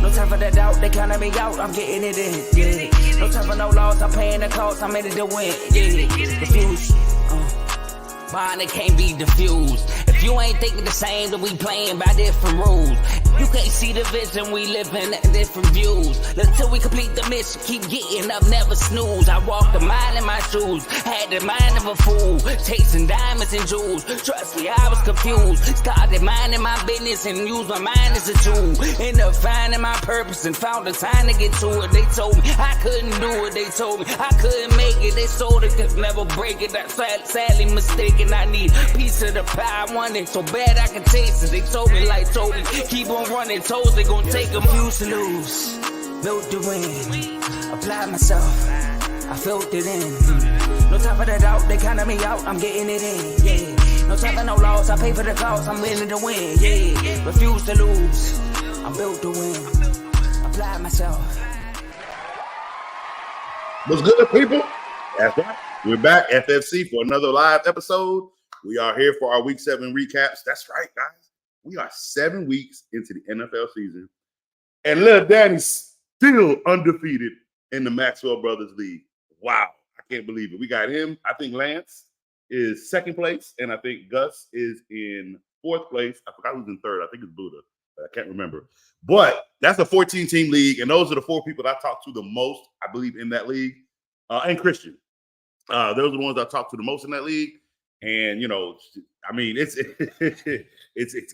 No time for the doubt, they counting me out, I'm getting it in. Yeah. No time for no loss, I'm paying the cost, I'm in it to win. Yeah. Refuse. Mine, it can't be diffused. If you ain't thinking the same, then we playing by different rules. You can't see the vision, we living at different views. Until we complete the mission, keep getting up, never snooze. I walked a mile in my shoes, had the mind of a fool, chasing diamonds and jewels. Trust me, I was confused. Started minding my business and used my mind as a tool. Ended up finding my purpose and found the time to get to it. They told me I couldn't do it. They told me I couldn't make it. They sold it, could never break it. That's sadly mistaken. I need a piece of the pie. I want it so bad I can taste it. They told me like told me, keep on running toes, they gon' take them. Used to lose, built to win. Applied myself, I felt it in. No time for the doubt, they counting me out, I'm getting it in. Yeah. No time for no loss, I pay for the cost, I'm willing to win. Yeah. Refuse to lose, I'm built to win. Applied myself. What's good, people? That's right. We're back, FFC, for another live episode. We are here for our Week 7 recaps. That's right, guys. We are 7 weeks into the NFL season, and little Danny's still undefeated in the Maxwell Brothers League. Wow, I can't believe it. We got him. I think Lance is second place, and I think Gus is in fourth place. I forgot who's in third. I think it's Buddha, but I can't remember. But that's a 14-team league, and those are the 4 people that I talk to the most, I believe, in that league, and Christian. Those are the ones I talk to the most in that league. And you know, I mean, it's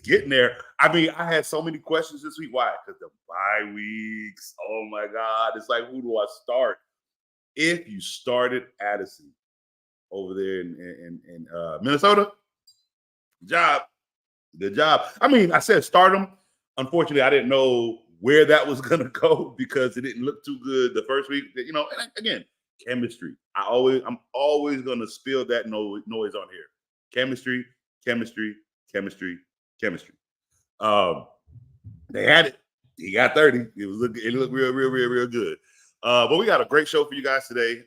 getting there. I mean, I had so many questions this week. Why? Because the bye weeks. Oh my God! It's like, who do I start? If you started Addison over there in Minnesota, good job. I mean, I said start him. Unfortunately, I didn't know where that was gonna go because it didn't look too good the first week. You know, and again, chemistry. I'm always gonna spill that noise on here. Chemistry. They had it. He got 30. It looked real good. But we got a great show for you guys today.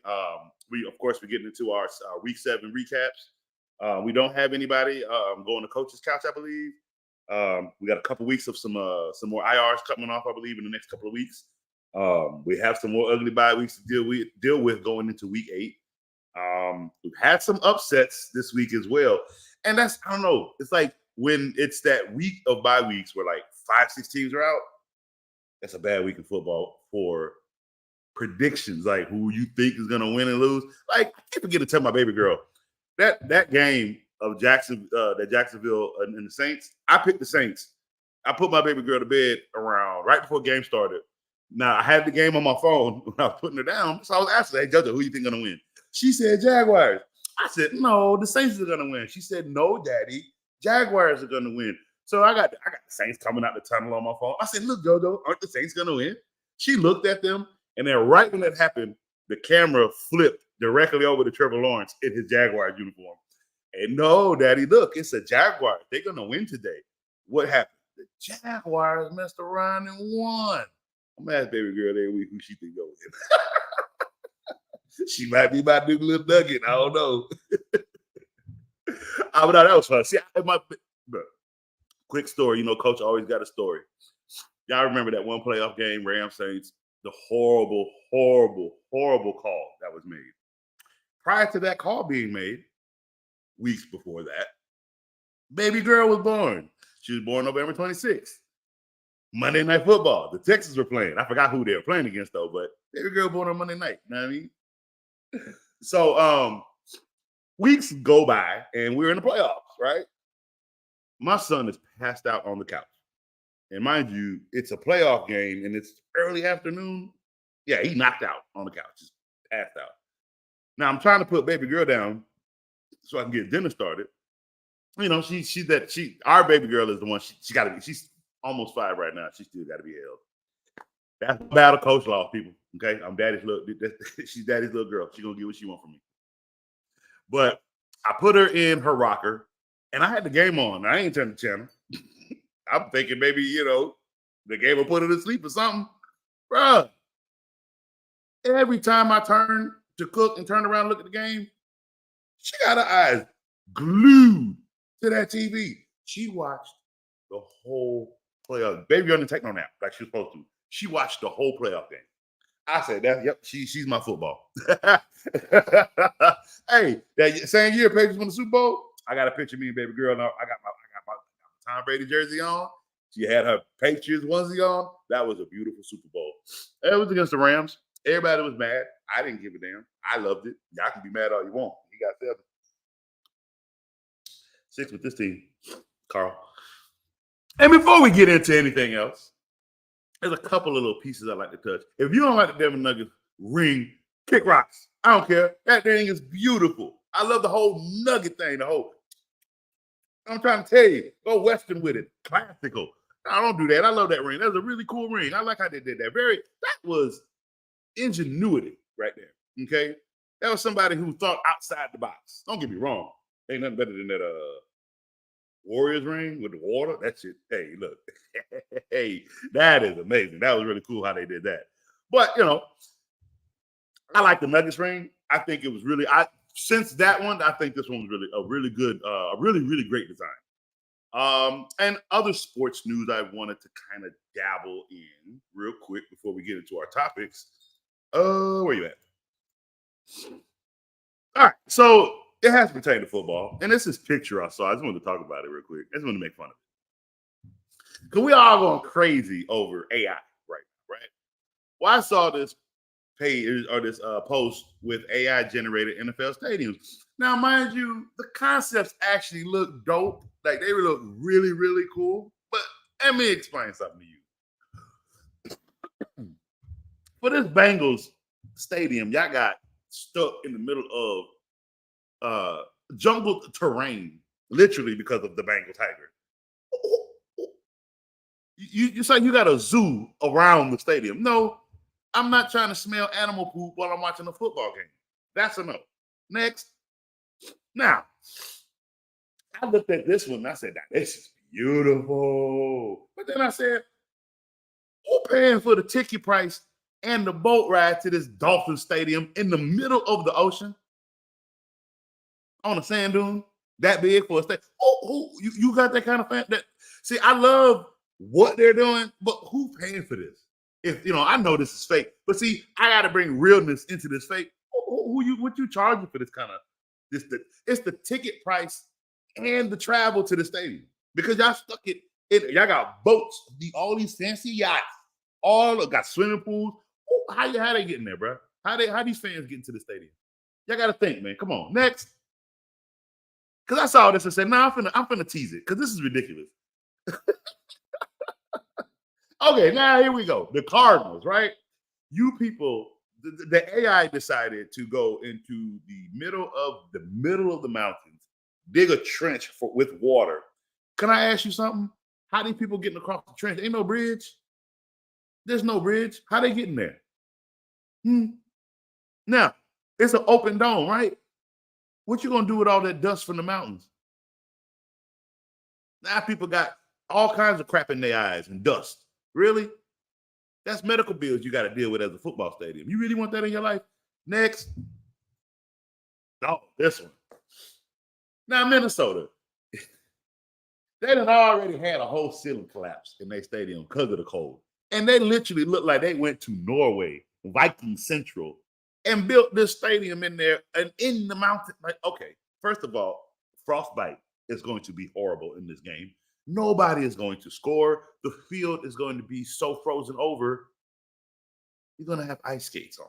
We're getting into our Week 7 recaps. We don't have anybody going to Coach's Couch, I believe. We got a couple weeks of some more IRs coming off, I believe, in the next couple of weeks. We have some more ugly bye weeks to deal with going into Week 8. We've had some upsets this week as well. And that's, I don't know, it's like when it's that week of bye weeks where like 5-6 teams are out, that's a bad week in football for predictions, like who you think is going to win and lose. Like, I can't forget to tell my baby girl, that game of Jacksonville and the Saints, I picked the Saints. I put my baby girl to bed around right before the game started. Now, I had the game on my phone when I was putting her down, so I was asking her, hey, JoJo, who you think going to win? She said Jaguars. I said, no, the Saints are going to win. She said, no, Daddy, Jaguars are going to win. So I got the Saints coming out the tunnel on my phone. I said, look, JoJo, aren't the Saints going to win? She looked at them, and then right when that happened, the camera flipped directly over to Trevor Lawrence in his Jaguars uniform. And no, Daddy, look, it's a Jaguar. They're going to win today. What happened? The Jaguars messed around and won. I'm gonna ask baby girl every week who she think go win. She might be my new little nugget. I don't know. But no, that was fun. See, quick story. You know, Coach always got a story. Y'all remember that one playoff game, Rams Saints? The horrible call that was made. Prior to that call being made, weeks before that, baby girl was born. She was born November 26th. Monday Night Football. The Texans were playing. I forgot who they were playing against, though, but baby girl born on Monday night. You know what I mean? So weeks go by, and we're in the playoffs, right? My son is passed out on the couch. And mind you, it's a playoff game, and it's early afternoon. Yeah, he knocked out on the couch, just passed out. Now, I'm trying to put baby girl down so I can get dinner started. You know, our baby girl is the one, she's almost 5 right now. She still got to be held. That's battle coach law, people. Okay, she's daddy's little girl. She's gonna get what she wants from me. But I put her in her rocker, and I had the game on. I ain't turned the channel. I'm thinking maybe, you know, the game will put her to sleep or something. Bruh, every time I turn to cook and turn around and look at the game, she got her eyes glued to that TV. She watched the whole playoff. Baby didn't take no nap like she was supposed to. She watched the whole playoff game. I said, yep, she's my football. Hey, that same year Patriots won the Super Bowl, I got a picture of me and baby girl. And I got my Tom Brady jersey on. She had her Patriots onesie on. That was a beautiful Super Bowl. It was against the Rams. Everybody was mad. I didn't give a damn. I loved it. Y'all can be mad all you want. You got 7-6 with this team, Carl. And before we get into anything else, there's a couple of little pieces I like to touch. If you don't like the Denver Nuggets ring, kick rocks. I don't care. That thing is beautiful. I love the whole nugget thing. I'm trying to tell you, go Western with it. Classical. I don't do that. I love that ring. That was a really cool ring. I like how they did that. That was ingenuity right there. Okay. That was somebody who thought outside the box. Don't get me wrong. Ain't nothing better than that Warriors ring with the water. That shit. Hey, look. Hey, that is amazing. That was really cool how they did that. But I like the Nuggets ring. I think it was really since that one, I think this one was really a really good, a really, really great design. And other sports news I wanted to kind of dabble in real quick before we get into our topics. Where you at? All right, so it has pertained to football, and this is picture I saw. I just wanted to talk about it real quick. I just want to make fun of it because we all going crazy over AI right now, right? Well, I saw this page or this post with AI generated NFL stadiums. Now, mind you, the concepts actually look dope. Like they look really, really cool. But let me explain something to you. For this Bengals stadium, y'all got stuck in the middle of jungle terrain, literally because of the Bengal tiger. You say you got a zoo around the stadium. No, I'm not trying to smell animal poop while I'm watching a football game. That's a no. Next. Now, I looked at this one and I said, this is beautiful. But then I said, who paying for the ticket price and the boat ride to this Dolphin Stadium in the middle of the ocean? On a sand dune? That big for a stadium? You got that kind of fan? See, I love what they're doing, but who paying for this? If I know this is fake, but see, I got to bring realness into this fake. What you charging for this kind of this? It's the ticket price and the travel to the stadium because y'all stuck it. Y'all got boats, all these fancy yachts, all got swimming pools. How they getting there, bro? How these fans getting to the stadium? Y'all got to think, man. Come on, next. Because I saw this and said, I'm finna tease it because this is ridiculous. Okay, now here we go. The Cardinals, right? You people, the AI decided to go into the middle of the mountains, dig a trench with water. Can I ask you something? How these people getting across the trench? Ain't no bridge. There's no bridge. How they getting there? Now, it's an open dome, right? What you gonna do with all that dust from the mountains? Now people got all kinds of crap in their eyes and dust. Really? That's medical bills you got to deal with as a football stadium. You really want that in your life? Next. No, this one. Now, Minnesota. They done already had a whole ceiling collapse in their stadium because of the cold. And they literally look like they went to Norway, Viking Central, and built this stadium in there and in the mountain. Like, okay, first of all, frostbite is going to be horrible in this game. Nobody is going to score. The field is going to be so frozen over. You're going to have ice skates on.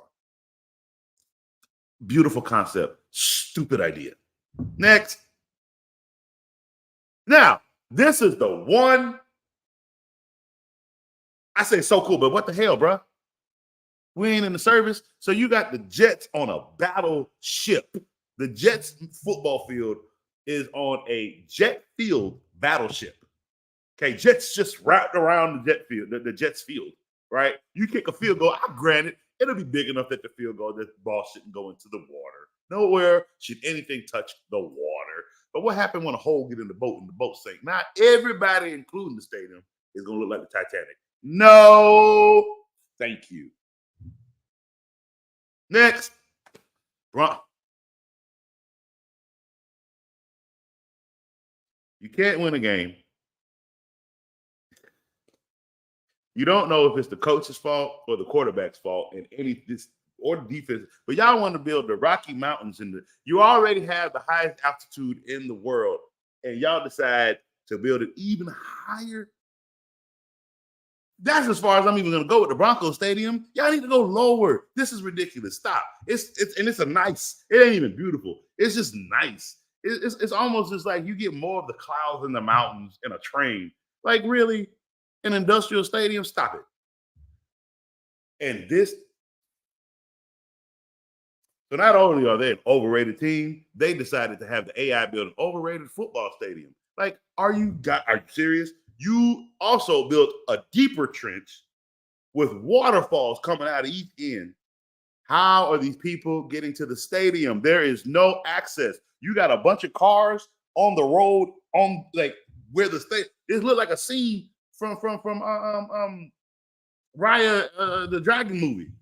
Beautiful concept. Stupid idea. Next. Now, this is the one. I say so cool, but what the hell, bro? We ain't in the service. So you got the Jets on a battleship. The Jets football field is on a jet field battleship. Okay, Jets just wrapped around the jet field, the Jets field, right? You kick a field goal. Granted, it'll be big enough that the field goal, the ball shouldn't go into the water. Nowhere should anything touch the water. But what happened when a hole get in the boat and the boat sink? Not everybody, including the stadium, is going to look like the Titanic. No, thank you. Next. You can't win a game. You don't know if it's the coach's fault or the quarterback's fault in any this or the defense. But y'all want to build the Rocky Mountains you already have the highest altitude in the world, and y'all decide to build it even higher. That's as far as I'm even going to go with the Broncos Stadium. Y'all need to go lower. This is ridiculous. Stop. It's a nice. It ain't even beautiful. It's just nice. It's almost just like you get more of the clouds and the mountains in a train. Like really, an industrial stadium. Stop it. And this. So not only are they an overrated team, they decided to have the AI build an overrated football stadium. Like, are you serious? You also built a deeper trench with waterfalls coming out of each end. How are these people getting to the stadium? There is no access. You got a bunch of cars on the road on like where the state. It looked like a scene from Raya the Dragon movie,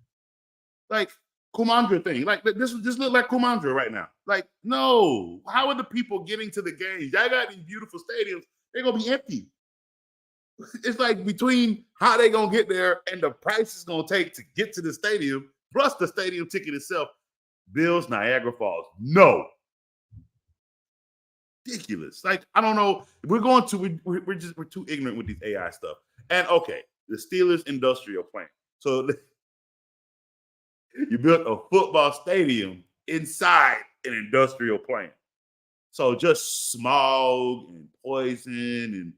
like Kumandra thing. Like this look like Kumandra right now. Like no, how are the people getting to the games? Y'all got these beautiful stadiums. They're gonna be empty. It's like between how they gonna get there and the price it's gonna take to get to the stadium, plus the stadium ticket itself. Bills Niagara Falls. No. Ridiculous. Like, I don't know. We're too ignorant with these AI stuff. And okay, the Steelers industrial plant. So you built a football stadium inside an industrial plant. So just smog and poison and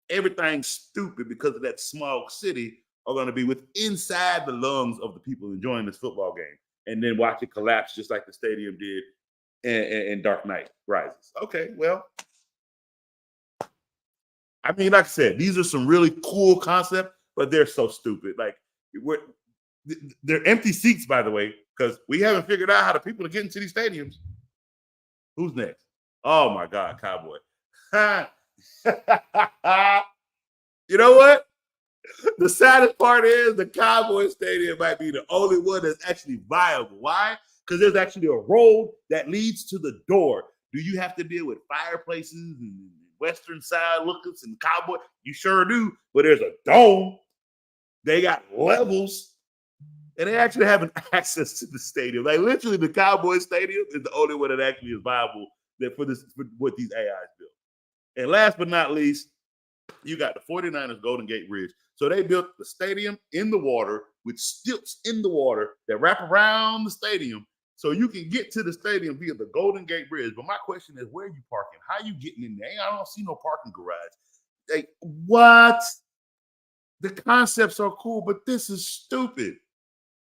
everything stupid because of that smog city are going to be inside the lungs of the people enjoying this football game, and then watch it collapse just like the stadium did in Dark Knight Rises. Okay, well, I mean, like I said, these are some really cool concepts, but they're so stupid. Like, they're empty seats, by the way, because we haven't figured out how the people are getting to these stadiums. Who's next? Oh my God, Cowboy. You know what? The saddest part is the Cowboy Stadium might be the only one that's actually viable. Why? Because there's actually a road that leads to the door. Do you have to deal with fireplaces and Western side lookers and Cowboy? You sure do. But there's a dome. They got levels. And they actually have an access to the stadium. Like literally the Cowboy Stadium is the only one that actually is viable for what these AIs build. And last but not least, you got the 49ers Golden Gate Bridge. So they built the stadium in the water with stilts in the water that wrap around the stadium so you can get to the stadium via the Golden Gate Bridge. But my question is, where are you parking? How are you getting in there? I don't see no parking garage. Like, what? The concepts are cool, but this is stupid.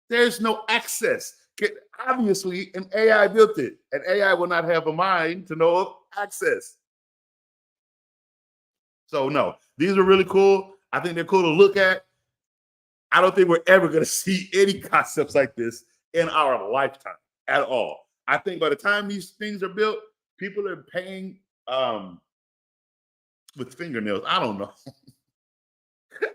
There's no access. Obviously, an AI built it. An AI will not have a mind to know of access. So no, these are really cool. I think they're cool to look at. I don't think we're ever going to see any concepts like this in our lifetime at all. I think by the time these things are built, people are paying with fingernails. I don't know.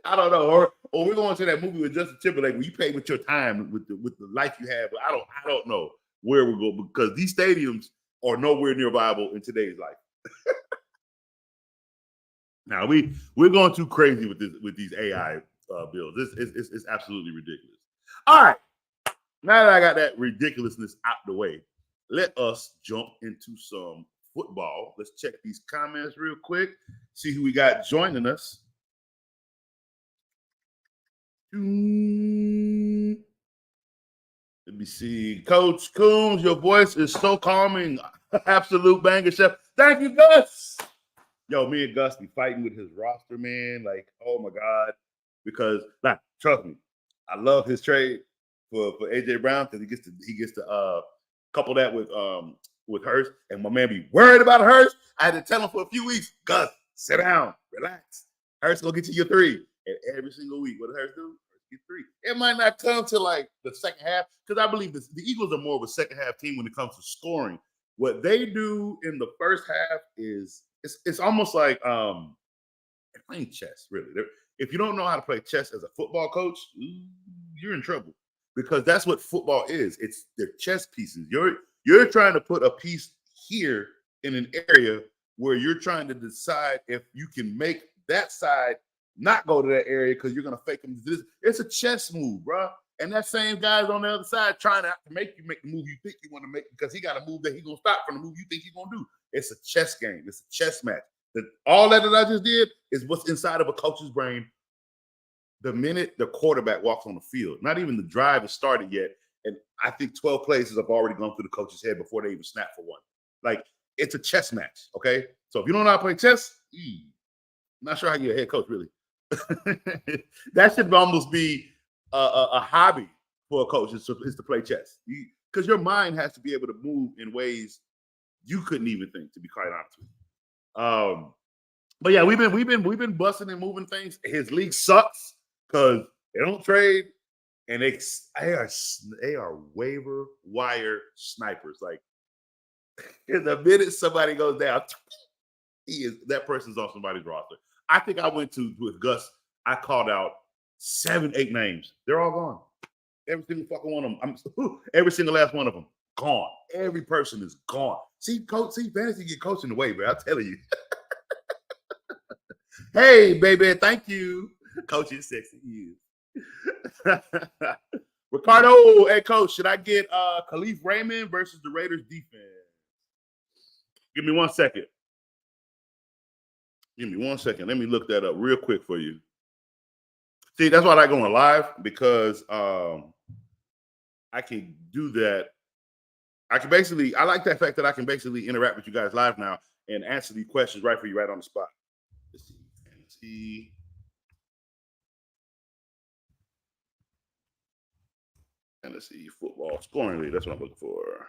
I don't know. Or we're going to that movie with Justin Timberlake where you pay with your time, with the life you have. But I don't know where we go because these stadiums are nowhere near viable in today's life. Now we're going too crazy with these AI bills. It's absolutely ridiculous. All right, now that I got that ridiculousness out the way, let us jump into some football. Let's check these comments real quick. See who we got joining us. Let me see, Coach Coombs. Your voice is so calming. Absolute banger, chef. Thank you, Gus. Yo, me and Gus be fighting with his roster, man. Like, oh my God. Because, trust me, I love his trade for AJ Brown because he gets to couple that with Hurst. And my man be worried about Hurst. I had to tell him for a few weeks, Gus, sit down, relax. Hurst gonna get you your 3. And every single week, what does Hurst do? Hurst get 3. It might not come to like the second half because I believe the Eagles are more of a second half team when it comes to scoring. What they do in the first half is it's almost like playing chess, really. If you don't know how to play chess as a football coach, you're in trouble because that's what football is. It's the chess pieces. You're trying to put a piece here in an area where you're trying to decide if you can make that side not go to that area because you're gonna fake him. It's a chess move, bro. And that same guy's on the other side trying to make you make the move you think you want to make because he got a move that he's gonna stop from the move you think he's gonna do. It's a chess game. It's a chess match. All that I just did is what's inside of a coach's brain the minute the quarterback walks on the field. Not even the drive has started yet. And I think 12 plays have already gone through the coach's head before they even snap for one. Like, it's a chess match, okay? So if you don't know how to play chess, I'm not sure how you're a head coach, really. That should almost be a hobby for a coach is to play chess. Because your mind has to be able to move in ways you couldn't even think, to be quite honest with you. But yeah, we've been busting and moving things. His league sucks because they don't trade. And they are waiver wire snipers. Like, in the minute somebody goes down, that person's on somebody's roster. I think I went with Gus. I called out 7, 8 names. They're all gone. Every single fucking one of them. Every single last one of them gone. Every person is gone. See, fantasy get coached in the way, man. I'm telling you. Hey, baby, thank you. Coach is sexy. He is. Ricardo, hey coach, should I get Khalif Raymond versus the Raiders defense? Give me 1 second. Let me look that up real quick for you. See, that's why I like going live because I can do that. I like that fact that I can basically interact with you guys live now and answer these questions right for you right on the spot. Let's see. Fantasy football scoring league. That's what I'm looking for.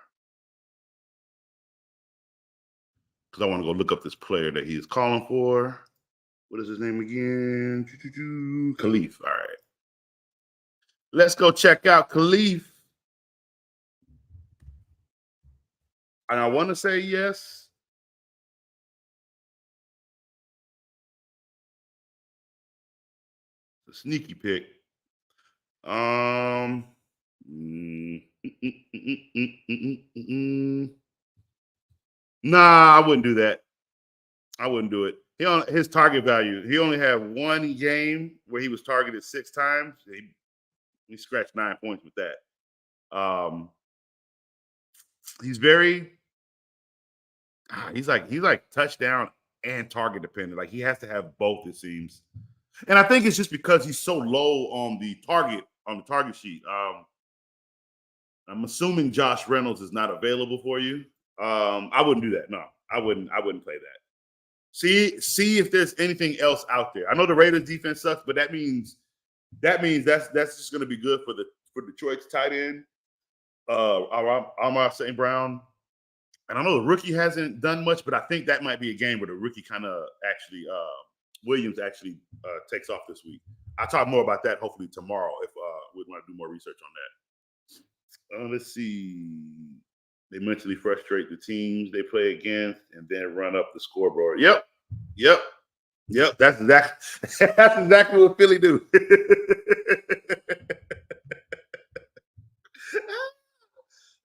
Because I want to go look up this player that he is calling for. What is his name again? Khalif. All right. Let's go check out Khalif. And I want to say yes. It's a sneaky pick. Nah, I wouldn't do that. I wouldn't do it. His target value, he only had one game where he was targeted 6 times. He scratched 9 points with that. He's like touchdown and target dependent. Like, he has to have both, it seems. And I think it's just because he's so low on the target sheet. I'm assuming Josh Reynolds is not available for you. I wouldn't do that. No, I wouldn't play that. See if there's anything else out there. I know the Raiders defense sucks, but that means that's just going to be good for Detroit's tight end, Amar St. Brown. And I know the rookie hasn't done much, but I think that might be a game where the rookie kind of actually Williams actually takes off this week. I'll talk more about that hopefully tomorrow if we want to do more research on that. Let's see. They mentally frustrate the teams they play against and then run up the scoreboard. Yep. That's exactly what Philly do.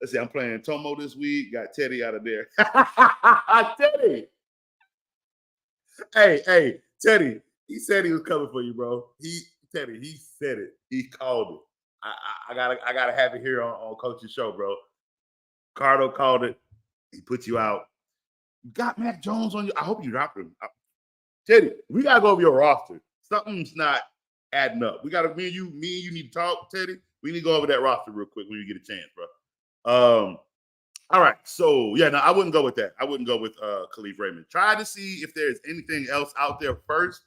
Let's see. I'm playing Tomo this week. Got Teddy out of there. Teddy. Hey, Teddy. He said he was coming for you, bro. He said it. He called it. I gotta have it here on Coach's show, bro. Cardo called it. He put you out. You got Mac Jones on you. I hope you dropped him. Teddy, we gotta go over your roster. Something's not adding up. Me and you need to talk, Teddy. We need to go over that roster real quick when you get a chance, bro. All right. So yeah, no, I wouldn't go with that. I wouldn't go with Khalif Raymond. Try to see if there's anything else out there first.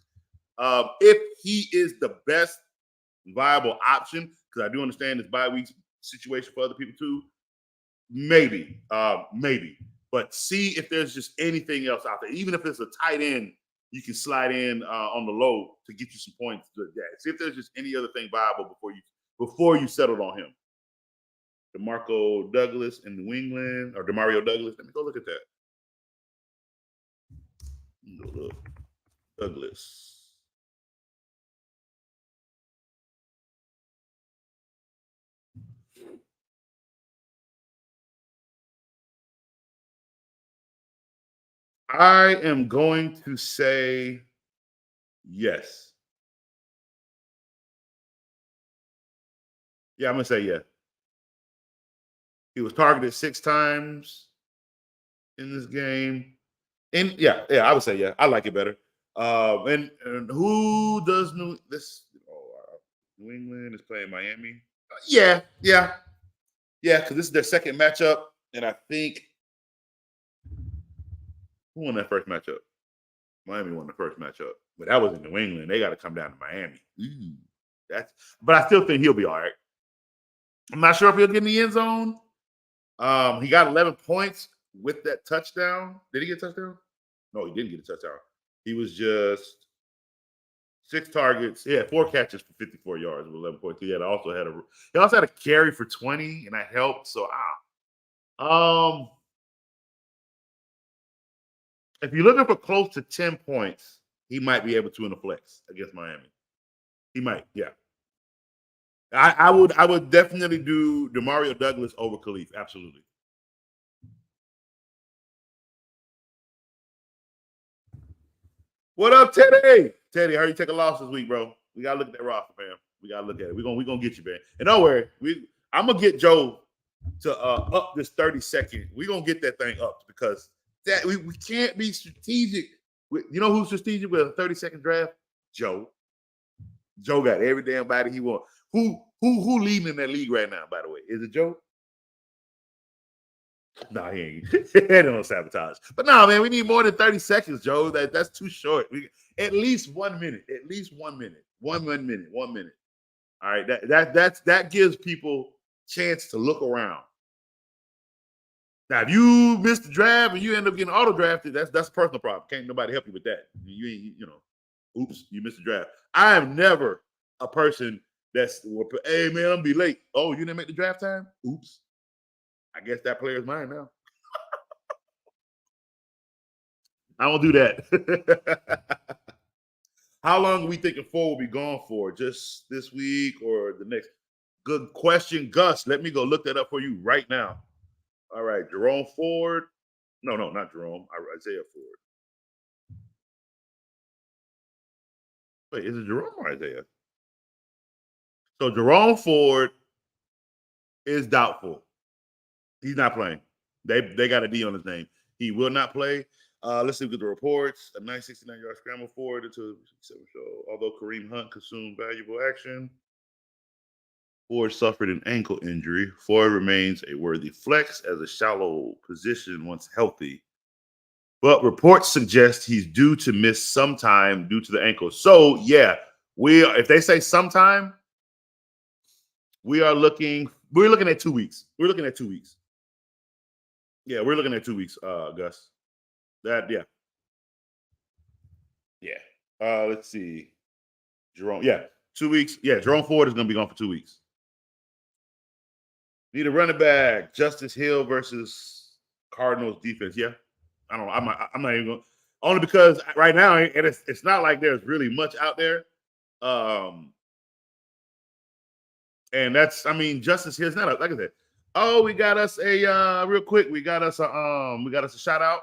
If he is the best viable option, because I do understand this bye week situation for other people too. Maybe. But see if there's just anything else out there. Even if it's a tight end, you can slide in on the low to get you some points. See if there's just any other thing viable before you settled on him. DeMarco Douglas in New England, or Demario Douglas. Let me go look at that. Look. Douglas. I am going to say yes. Yeah, I'm gonna say yeah. He was targeted 6 times in this game. And yeah, I would say yeah. I like it better. And who does New England is playing Miami? Yeah. Because this is their second matchup, and I think who won that first matchup? Miami won the first matchup, but that was in New England. They got to come down to Miami. But I still think he'll be all right. I'm not sure if he'll get in the end zone. He got 11 points with that touchdown. Did he get a touchdown? No, he didn't get a touchdown. He was just 6 targets. He had 4 catches for 54 yards with 11 points. He also had a carry for 20, and that helped. So if you're looking for close to 10 points, he might be able to in a flex against Miami. He might, yeah. I would definitely do DeMario Douglas over Khalif. Absolutely. What up, Teddy? Teddy, how you take a loss this week, bro? We gotta look at that roster, fam. We gotta look at it. We're gonna get you, man. And don't worry, I'm gonna get Joe to up this 30-second. We're gonna get that thing up because that we can't be strategic. You know who's strategic with a 30-second draft? Joe. Joe got every damn body he wants. Who leading in that league right now, by the way? Is it Joe? No, he ain't. He don't sabotage. But no, man, we need more than 30 seconds, Joe. That's too short. At least 1 minute. At least 1 minute. 1 minute. 1 minute. All right. That gives people chance to look around. Now, if you miss the draft and you end up getting auto drafted, that's a personal problem. Can't nobody help you with that. You ain't, oops, you missed the draft. I am never a person that's, hey man, I'm gonna be late. Oh, you didn't make the draft time? Oops. I guess that player's mine now. I won't do that. How long are we thinking Ford will be gone for? Just this week or the next? Good question, Gus. Let me go look that up for you right now. All right, Jerome Ford. No, not Jerome. Isaiah Ford. Wait, is it Jerome or Isaiah? So Jerome Ford is doubtful. He's not playing. They got a D on his name. He will not play. Let's see what the reports. A 969-yard scramble forward into 7 show. Although Kareem Hunt consumed valuable action, Ford suffered an ankle injury. Ford remains a worthy flex as a shallow position once healthy. But reports suggest he's due to miss some time due to the ankle. So, yeah, if they say sometime, we're looking at 2 weeks. We're looking at 2 weeks. Yeah, we're looking at 2 weeks, Gus. Yeah. Let's see. Jerome, 2 weeks. Yeah, Jerome Ford is going to be gone for 2 weeks. Need a running back. Justice Hill versus Cardinals defense. Yeah, I don't know. I'm not even going. Only because right now it's not like there's really much out there. And Justice Hill's not like I said. Oh, we got us a real quick. We got us a shout out.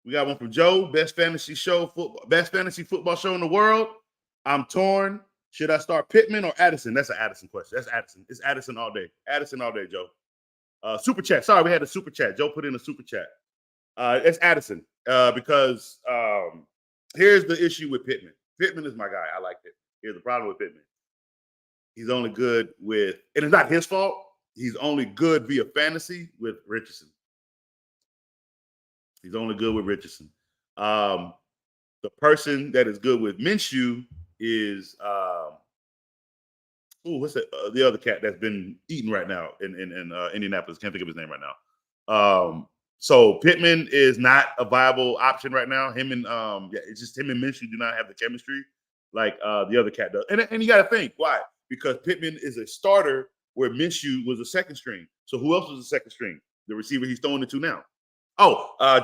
We got one from Joe, best fantasy football show in the world. I'm torn. Should I start Pittman or Addison? That's an Addison question. That's Addison. It's Addison all day. Addison all day, Joe. Super chat. Sorry, we had a super chat. Joe put in a super chat. It's Addison because here's the issue with Pittman. Pittman is my guy. I like it. Here's the problem with Pittman. He's only good with, and it's not his fault. He's only good via fantasy with Richardson. He's only good with Richardson. The person that is good with Minshew is what's that? The other cat that's been eaten right now in Indianapolis. Can't think of his name right now. So Pittman is not a viable option right now. It's just him and Minshew do not have the chemistry like the other cat does. And you got to think why? Because Pittman is a starter where Minshew was a second string. So who else was a second string? The receiver he's throwing it to now.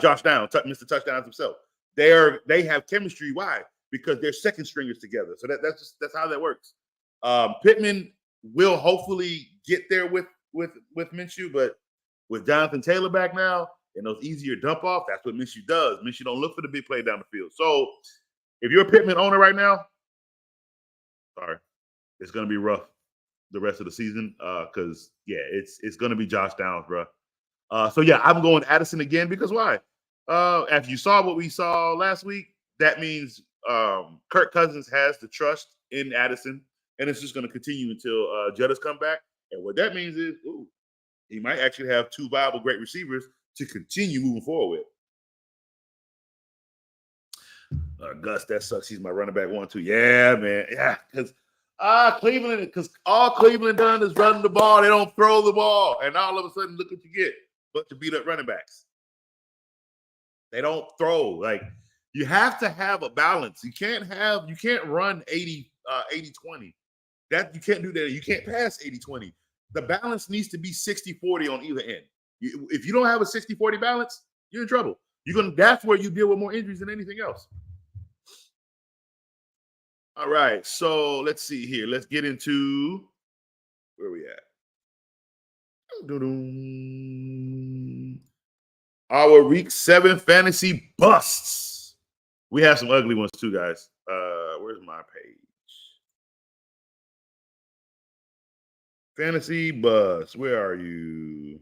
Josh Downs, Mr. Touchdowns himself. They have chemistry. Why? Because they're second stringers together. So that's how that works. Pittman will hopefully get there with Minshew, but with Jonathan Taylor back now and those easier dump off, that's what Minshew does. Minshew don't look for the big play down the field. So if you're a Pittman owner right now, sorry. it's going to be rough the rest of the season because, yeah, it's going to be Josh Downs, bro. So, yeah, I'm going Addison again because why? After you saw what we saw last week, that means Kirk Cousins has the trust in Addison, and it's just going to continue until Jettas come back. And what that means is, he might actually have two viable great receivers to continue moving forward with. Gus, that sucks. He's my running back 1-2. Yeah, man. Yeah, because all Cleveland done is run the ball. They don't throw the ball. And all of a sudden, look what you get. Bunch of beat up running backs. They don't throw. Like, you have to have a balance. You can't run 80-20. That you can't do that. You can't pass 80-20. The balance needs to be 60-40 on either end. If you don't have a 60-40 balance, you're in trouble. That's where you deal with more injuries than anything else. All right, so let's see here. Let's get into where we at. Our week 7 fantasy busts. We have some ugly ones too, guys. Where's my page? Fantasy bust. Where are you?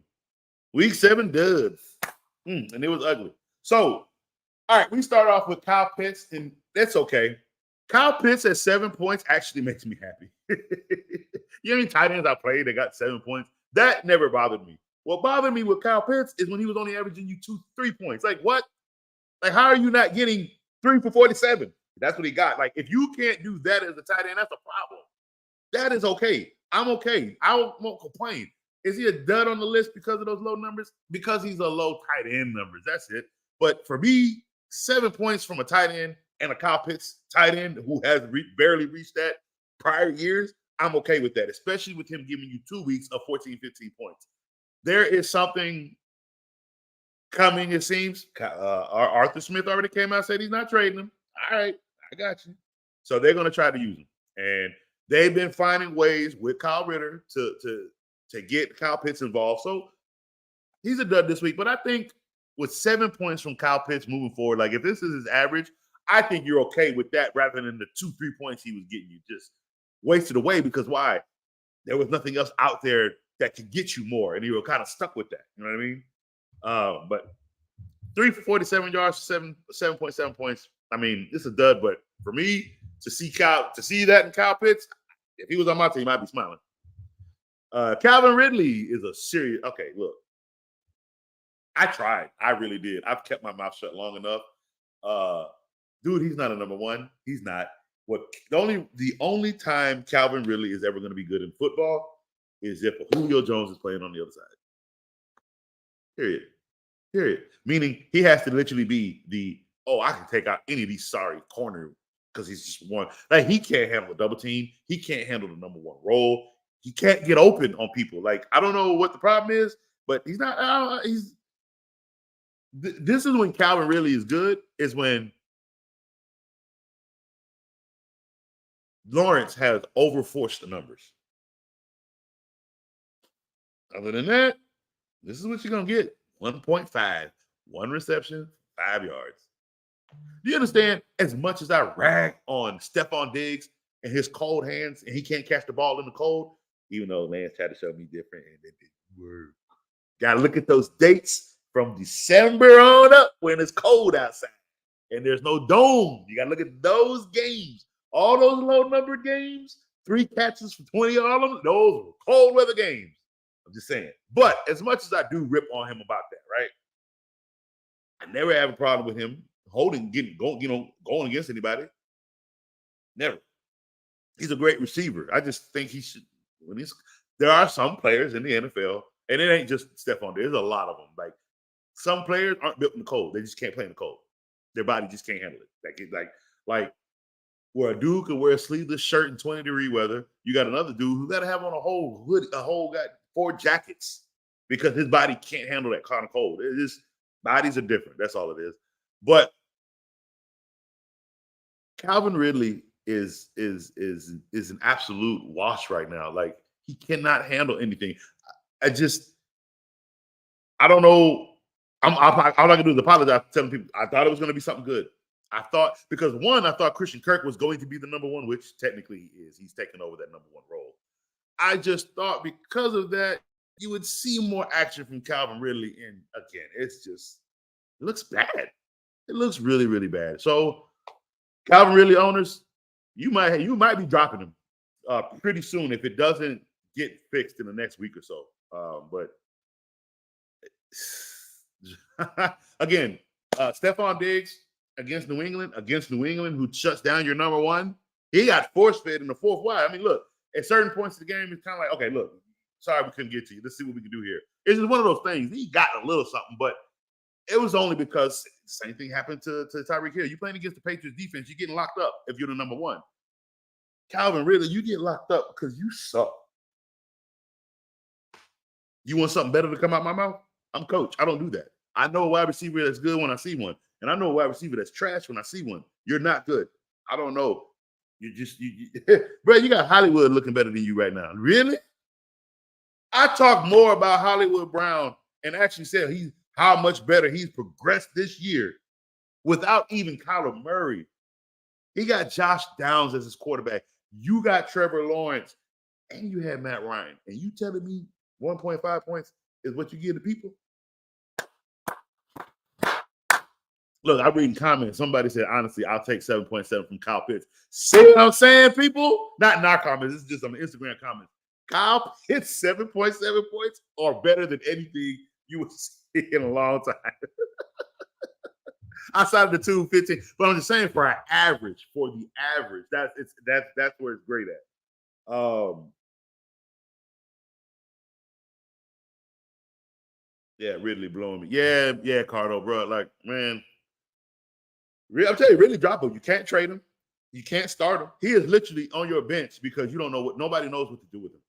Week 7 duds. And it was ugly. So, all right, we start off with Kyle Pitts, and that's okay. Kyle Pitts at 7 points actually makes me happy. You know how many tight ends I played that got 7 points? That never bothered me. What bothered me with Kyle Pitts is when he was only averaging you 2-3 points. Like, what? Like, how are you not getting 3 for 47? That's what he got. Like, if you can't do that as a tight end, that's a problem. That is okay. I'm okay. I won't complain. Is he a dud on the list because of those low numbers? Because he's a low tight end numbers. That's it. But for me, 7 points from a tight end and a Kyle Pitts tight end who has barely reached that prior years, I'm okay with that, especially with him giving you 2 weeks of 14, 15 points. There is something coming, it seems. Arthur Smith already came out and said he's not trading him. All right, I got you. So they're going to try to use him. And they've been finding ways with Kyle Ritter to get Kyle Pitts involved. So he's a dud this week. But I think with 7 points from Kyle Pitts moving forward, like if this is his average, I think you're okay with that rather than the 2-3 points he was getting you just wasted away because why? There was nothing else out there that could get you more, and you were kind of stuck with that. You know what I mean? But 3 for 47 yards, 7.7 points. I mean, it's a dud, but for me to see that in Kyle Pitts, if he was on my team, I'd be smiling. Calvin Ridley is a serious. Okay, look, I tried. I really did. I've kept my mouth shut long enough. Dude, he's not a number one. He's not. The only time Calvin Ridley is ever going to be good in football is if Julio Jones is playing on the other side. Period. Meaning he has to literally be I can take out any of these sorry corner because he's just one. Like he can't handle a double team. He can't handle the number one role. He can't get open on people. Like I don't know what the problem is, but he's not. This is when Calvin really is good. Is when Lawrence has overforced the numbers. Other than that, this is what you're going to get. 1.5. 1 reception, 5 yards. Do you understand? As much as I rag on Stephon Diggs and his cold hands, and he can't catch the ball in the cold, even though Lance tried to show me different, and it didn't work. Got to look at those dates from December on up when it's cold outside and there's no dome. You got to look at those games. All those low-numbered games, 3 catches for 20, all of them, those were cold weather games. I'm just saying. But as much as I do rip on him about that, right? I never have a problem with him going against anybody. Never. He's a great receiver. I just think he should. There are some players in the NFL, and it ain't just Stephon. There's a lot of them. Like some players aren't built in the cold. They just can't play in the cold. Their body just can't handle it. Like where a dude could wear a sleeveless shirt in 20-degree weather, you got another dude who got to have on a whole hood, got 4 jackets because his body can't handle that kind of cold. It is bodies are different. That's all it is. But Calvin Ridley is an absolute wash right now. Like he cannot handle anything. I don't know. All I can do is apologize to telling people I thought it was going to be something good. I thought Christian Kirk was going to be the number one, which technically he is. He's taken over that number one role. I just thought because of that, you would see more action from Calvin Ridley. And again, it looks bad. It looks really, really bad. So Calvin Ridley owners, you might be dropping him pretty soon if it doesn't get fixed in the next week or so. But again, Stephon Diggs against New England, who shuts down your number one, he got force-fed in the fourth wide. I mean, look, at certain points of the game, it's kind of like, okay, look, sorry we couldn't get to you. Let's see what we can do here. It's just one of those things. He got a little something, but it was only because the same thing happened to Tyreek Hill. You're playing against the Patriots defense, you're getting locked up if you're the number one. Calvin Ridley, you get locked up because you suck. You want something better to come out my mouth? I'm coach. I don't do that. I know a wide receiver that's good when I see one, and I know a wide receiver that's trash when I see one. You're not good. I don't know. Bro, you got Hollywood looking better than you right now. Really? I talked more about Hollywood Brown and actually said how much better he's progressed this year without even Kyler Murray. He got Josh Downs as his quarterback. You got Trevor Lawrence, and you had Matt Ryan. And you telling me 1.5 points is what you give to people? Look, I'm reading comments. Somebody said, honestly, I'll take 7.7 from Kyle Pitts. See what I'm saying, people? Not in our comments. This is just on the Instagram comments. Kyle Pitts, 7.7 points are better than anything you would see in a long time. Outside of the 215. But I'm just saying for the average, that's where it's great at. Yeah, Ridley blowing me. Yeah, Cardo, bro. Like, man. I'm telling you, really drop him. You can't trade him. You can't start him. He is literally on your bench because you don't know nobody knows what to do with him.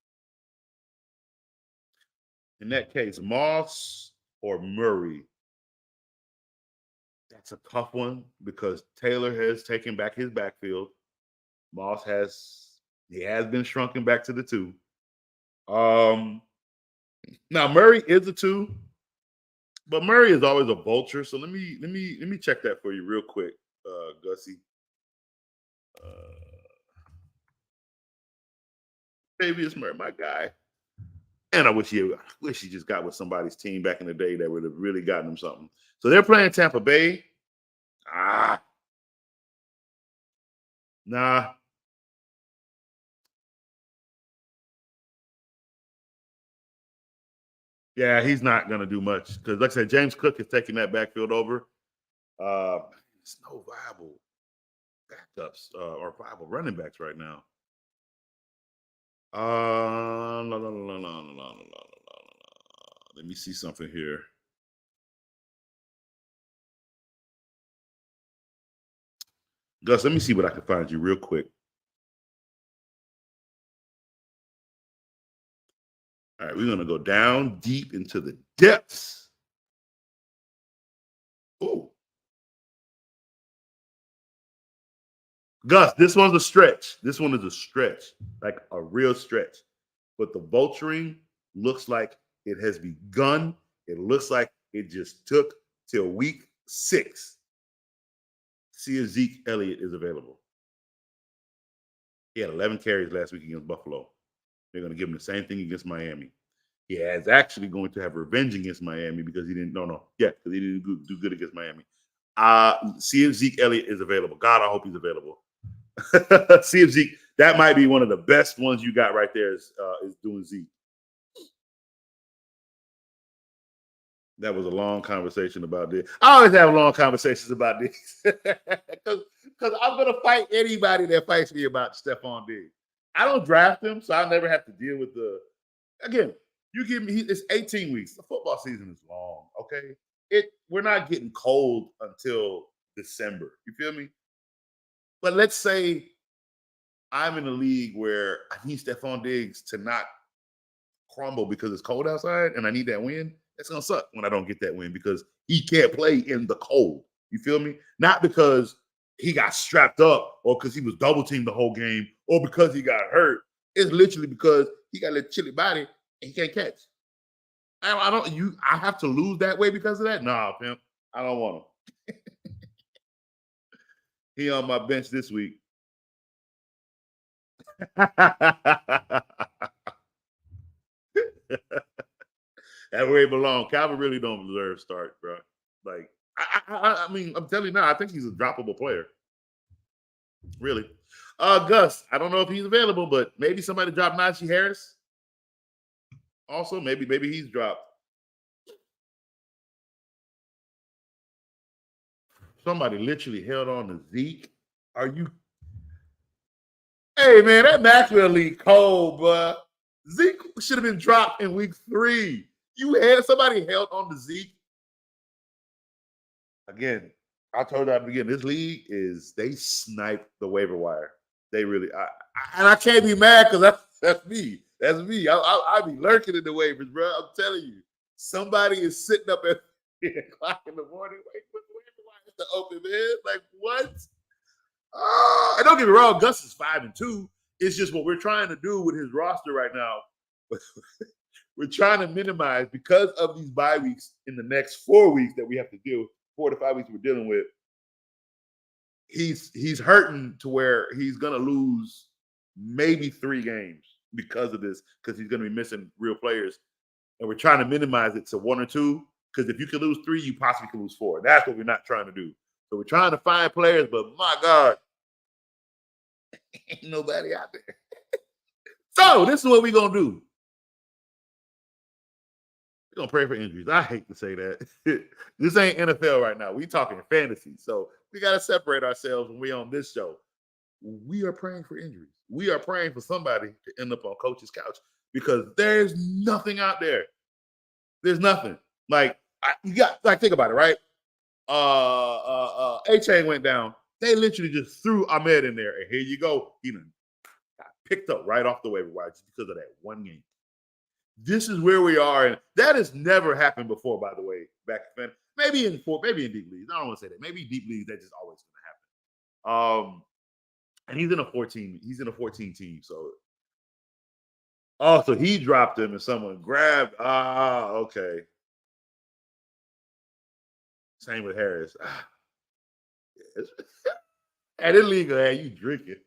In that case, Moss or Murray. That's a tough one because Taylor has taken back his backfield. Moss has been shrunken back to the 2. Now Murray is a 2. But Murray is always a vulture, so let me check that for you real quick, Gussie. Davius Murray, my guy, and I wish he just got with somebody's team back in the day that would have really gotten him something. So they're playing Tampa Bay. Nah. Yeah, he's not going to do much because, like I said, James Cook is taking that backfield over. There's no viable backups or viable running backs right now. Let me see something here. Gus, let me see what I can find you real quick. All right, we're going to go down deep into the depths. Oh. Gus, this one's a stretch. This one is a stretch, like a real stretch. But the vulturing looks like it has begun. It looks like it just took till week 6. See if Zeke Elliott is available. He had 11 carries last week against Buffalo. They're going to give him the same thing against Miami. He is actually going to have revenge against Miami because he didn't. Because he didn't do good against Miami. See if Zeke Elliott is available. God, I hope he's available. See if Zeke. That might be one of the best ones you got right there. Is doing Zeke. That was a long conversation about this. I always have long conversations about this because I'm going to fight anybody that fights me about Stephon Diggs. I don't draft him, so I'll never have to deal with again, you give me, it's 18 weeks. The football season is long, okay? We're not getting cold until December. You feel me? But let's say I'm in a league where I need Stephon Diggs to not crumble because it's cold outside and I need that win. It's going to suck when I don't get that win because he can't play in the cold. You feel me? Not because he got strapped up or because he was double teamed the whole game or because he got hurt. It's literally because he got a little chilly body and he can't catch. I have to lose that way because of that? Nah, pimp. I don't want him. He on my bench this week. That's where he belongs. Calvin really don't deserve start, bro. Like, I mean, I'm telling you now, I think he's a droppable player. Really. Gus, I don't know if he's available, but maybe somebody dropped Najee Harris. Also, maybe he's dropped. Somebody literally held on to Zeke. Are you? Hey, man, that Maxwell league cold, bro. Zeke should have been dropped in week 3. You had somebody held on to Zeke. Again, I told you at the beginning, this league they snipe the waiver wire. They really, and I can't be mad because that's me. That's me. I be lurking in the waivers, bro. I'm telling you, somebody is sitting up at 8 o'clock in the morning. Wait, put the waiver wire to open, man. Like what? And don't get me wrong, Gus is 5-2. It's just what we're trying to do with his roster right now. We're trying to minimize because of these bye weeks in the next 4 weeks that we have to deal with, 4 to 5 weeks we're dealing with. He's hurting to where he's gonna lose maybe 3 games because of this, because he's gonna be missing real players. And we're trying to minimize it to 1 or 2, because if you can lose 3, you possibly can lose 4. That's what we're not trying to do. So we're trying to find players, but my God, ain't nobody out there. So this is what we're gonna do. We're gonna pray for injuries. I hate to say that. This ain't NFL right now. We talking fantasy. So we gotta separate ourselves when we're on this show. We are praying for injuries. We are praying for somebody to end up on coach's couch, because there's nothing out there. There's nothing. Like, think about it, right? A-Chain went down. They literally just threw Ahmed in there, and here you go. He got picked up right off the waiver wire just because of that one game. This is where we are, and that has never happened before, by the way. Back then, maybe in deep leagues. I don't want to say that. Maybe deep leagues, that's just always going to happen. And he's in a 14. He's in a 14 team. So, so he dropped him, and someone grabbed. Okay. Same with Harris. And this league, man, you drinking.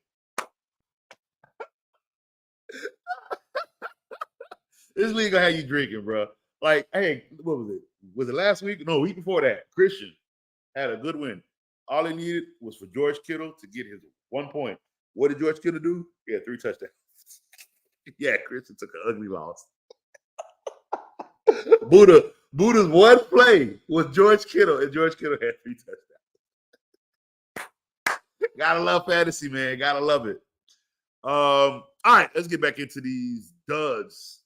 This league will have you drinking, bro. Like, hey, what was it? Was it last week? No, week before that. Christian had a good win. All he needed was for George Kittle to get his 1 point. What did George Kittle do? He had 3 touchdowns. Yeah, Christian took an ugly loss. Buddha's one play was George Kittle, and George Kittle had 3 touchdowns. Gotta love fantasy, man. Gotta love it. All right, let's get back into these duds.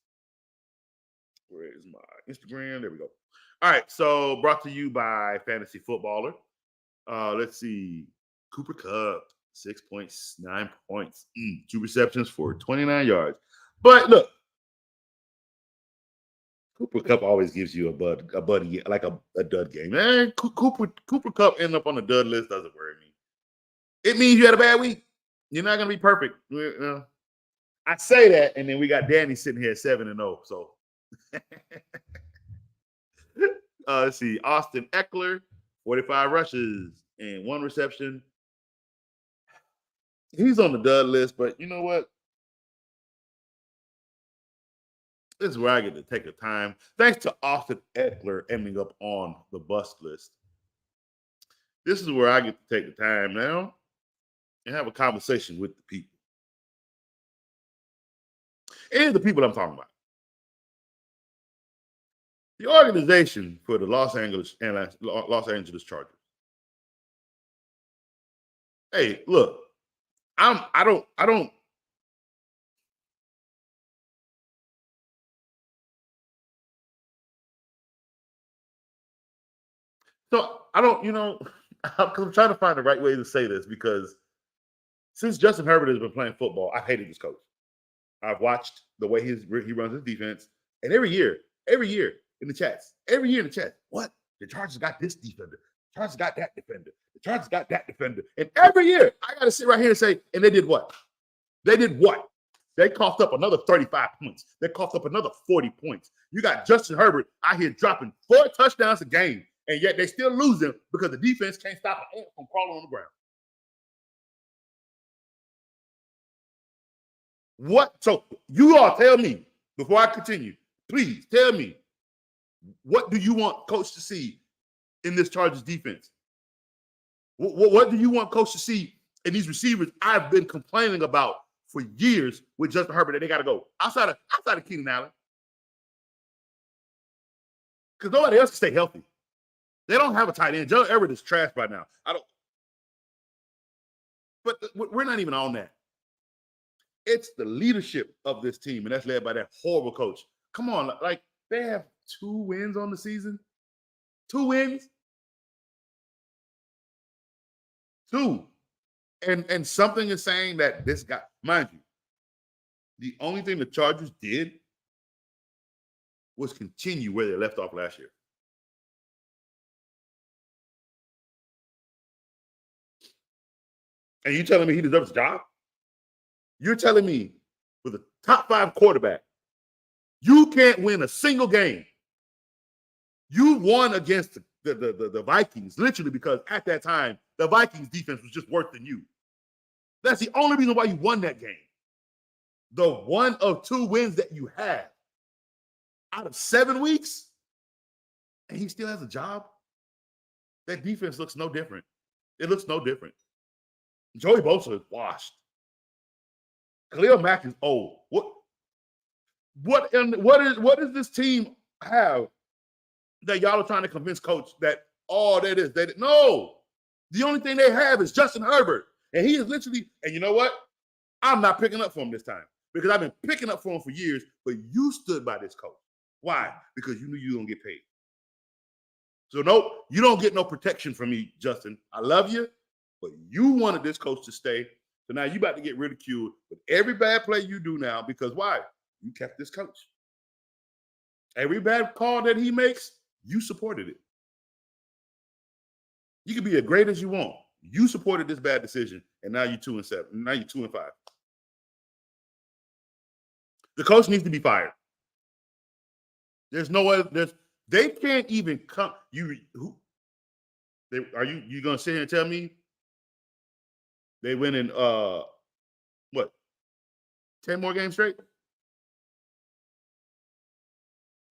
Where is my Instagram? There we go. All right, so brought to you by Fantasy Footballer. Let's see. Cooper Kupp, 6.9 points. 2 receptions for 29 yards. But look, Cooper Kupp always gives you a buddy, like a dud game. Man, Cooper Kupp ending up on the dud list doesn't worry me. It means you had a bad week. You're not going to be perfect. I say that, and then we got Danny sitting here at 7-0. So let's see. Austin Eckler, 45 rushes and 1 reception. He's on the dud list, but you know what? This is where I get to take the time. Thanks to Austin Eckler ending up on the bust list. This is where I get to take the time now and have a conversation with the people. And the people I'm talking about. The organization for the Los Angeles Chargers. Hey, look, I don't. So I don't, I'm trying to find the right way to say this, because since Justin Herbert has been playing football, I've hated this coach. I've watched the way he runs his defense, and every year in the chats, what? The Chargers got this defender. The Chargers got that defender. The Chargers got that defender. And every year, I got to sit right here and say, and they did what? They coughed up another 35 points. They coughed up another 40 points. You got Justin Herbert out here dropping 4 touchdowns a game, and yet they still losing because the defense can't stop an ant from crawling on the ground. What? So you all tell me before I continue, please tell me, what do you want Coach to see in this Chargers defense? What do you want Coach to see in these receivers I've been complaining about for years with Justin Herbert that they got to go outside of Keenan Allen? Because nobody else can stay healthy. They don't have a tight end. Joe Everett is trash by now. But we're not even on that. It's the leadership of this team, and that's led by that horrible coach. Come on, like they have 2 wins on the season. 2 wins. 2. And something is saying that this guy, mind you, the only thing the Chargers did was continue where they left off last year. And you telling me he deserves a job? You're telling me with a top 5 quarterback, you can't win a single game. You won against the Vikings, literally, because at that time, the Vikings defense was just worse than you. That's the only reason why you won that game. The 1 of 2 wins that you had out of 7 weeks, and he still has a job. That defense looks no different. It looks no different. Joey Bosa is washed. Khalil Mack is old. What does this team have that y'all are trying to convince Coach that all that is? No. The only thing they have is Justin Herbert. And he is literally, and you know what? I'm not picking up for him this time because I've been picking up for him for years, but you stood by this coach. Why? Because you knew you were going to get paid. So no, you don't get no protection from me, Justin. I love you, but you wanted this coach to stay. So now you about to get ridiculed with every bad play you do now because why? You kept this coach. Every bad call that he makes, you supported it. You can be as great as you want. You supported this bad decision, and now you're 2-7. Now you're 2-5. The coach needs to be fired. There's no other. They can't even come. You gonna sit here and tell me they win in 10 more games straight?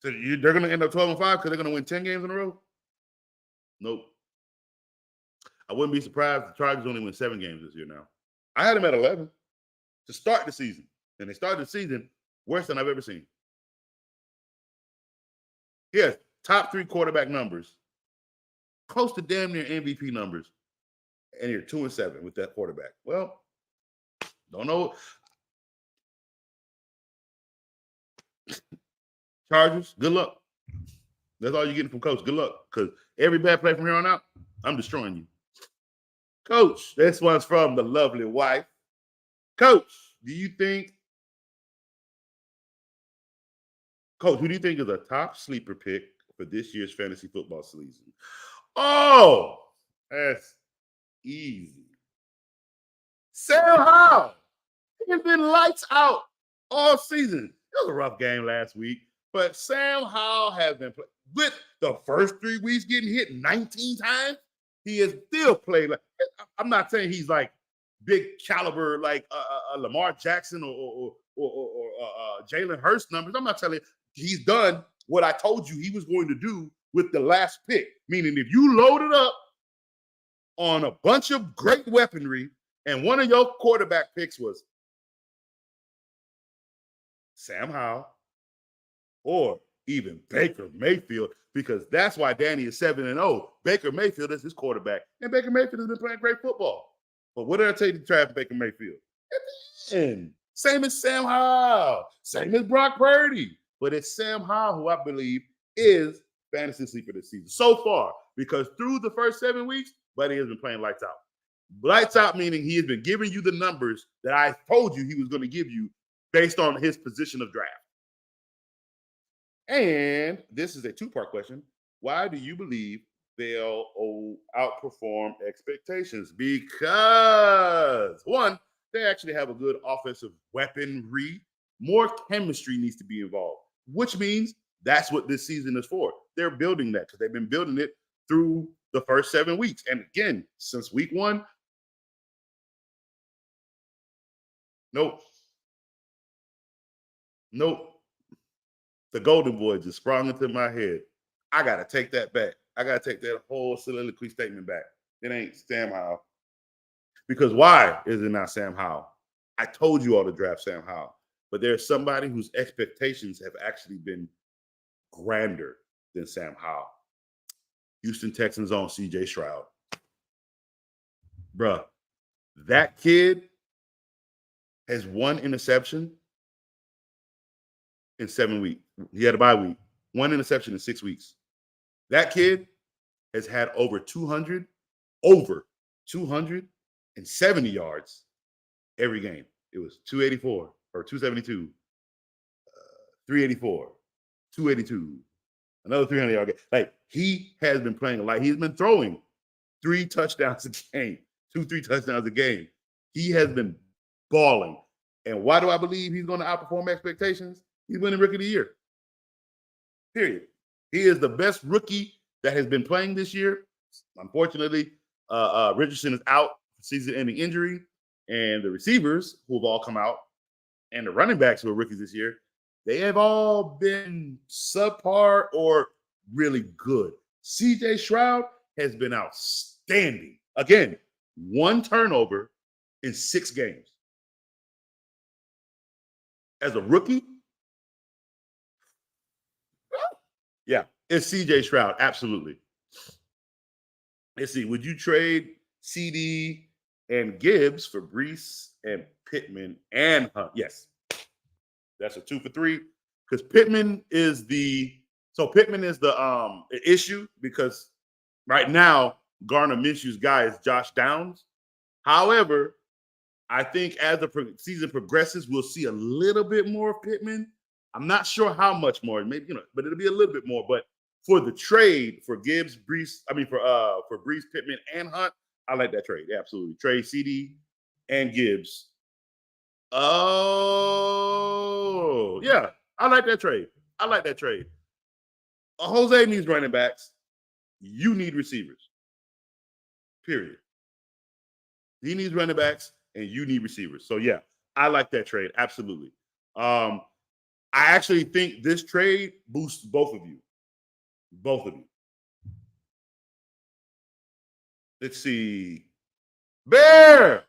So they're gonna end up 12-5 because they're gonna win 10 games in a row? Nope. I wouldn't be surprised if the Chargers only win 7 games this year now. I had them at 11 to start the season, and they started the season worse than I've ever seen. He has top 3 quarterback numbers, close to damn near MVP numbers, and you're 2-7 with that quarterback. Well, don't know. Chargers, good luck. That's all you're getting from Coach. Good luck, because every bad play from here on out, I'm destroying you. Coach, this one's from the lovely wife. Coach, who do you think is a top sleeper pick for this year's fantasy football season? Oh, that's easy. Sam Howell. He's been lights out all season. It was a rough game last week, but Sam Howell has been playing. With the first 3 weeks getting hit 19 times, he has still played. Like, I'm not saying he's like big caliber like Lamar Jackson or Jalen Hurts numbers. I'm not telling you. He's done what I told you he was going to do with the last pick. Meaning if you loaded up on a bunch of great weaponry and one of your quarterback picks was Sam Howell or even Baker Mayfield, because that's why Danny is 7-0. Baker Mayfield is his quarterback, and Baker Mayfield has been playing great football. But what did I tell you to draft Baker Mayfield? At the end. Same as Sam Howell, same as Brock Purdy. But it's Sam Howell who I believe is fantasy sleeper this season so far, because through the first 7 weeks, Buddy has been playing lights out. Lights out meaning he has been giving you the numbers that I told you he was going to give you based on his position of draft. And this is a 2-part question. Why do you believe they'll outperform expectations? Because, one, they actually have a good offensive weaponry. More chemistry needs to be involved, which means that's what this season is for. They're building that because they've been building it through the first 7 weeks. And again, since week 1, nope. Nope. The golden boy just sprung into my head. I got to take that back. I got to take that whole soliloquy statement back. It ain't Sam Howell. Because why is it not Sam Howell? I told you all to draft Sam Howell. But there's somebody whose expectations have actually been grander than Sam Howell. Houston Texans on CJ Stroud. Bruh, that kid has 1 interception in 7 weeks. He had a bye week. 1 interception in 6 weeks. That kid has had over 270 yards every game. It was 284 or 272, 384, 282, another 300-yard game. Like, he has been playing like he's been throwing 3 touchdowns a game, 3 touchdowns a game. He has been balling. And why do I believe he's going to outperform expectations? He's winning Rookie of the Year. Period. He is the best rookie that has been playing this year. Unfortunately, Richardson is out, season-ending injury, and the receivers who have all come out, and the running backs who are rookies this year, they have all been subpar or really good. CJ Stroud has been outstanding. Again, 1 turnover in 6 games. As a rookie, yeah, it's CJ Stroud, absolutely. Let's see, would you trade CD and Gibbs for Brees and Pittman and Hunt? Yes. That's a 2 for 3. Because Pittman is the issue, because right now Gardner Minshew's guy is Josh Downs. However, I think as the season progresses, we'll see a little bit more of Pittman. I'm not sure how much more, maybe, but it'll be a little bit more. But for the trade for Gibbs, Brees, for Brees, Pittman, and Hunt, I like that trade. Absolutely. Trade CD and Gibbs. Oh, yeah. I like that trade. Jose needs running backs. You need receivers. Period. He needs running backs and you need receivers. So, yeah, I like that trade. Absolutely. I actually think this trade boosts both of you. Both of you. Let's see. Bear!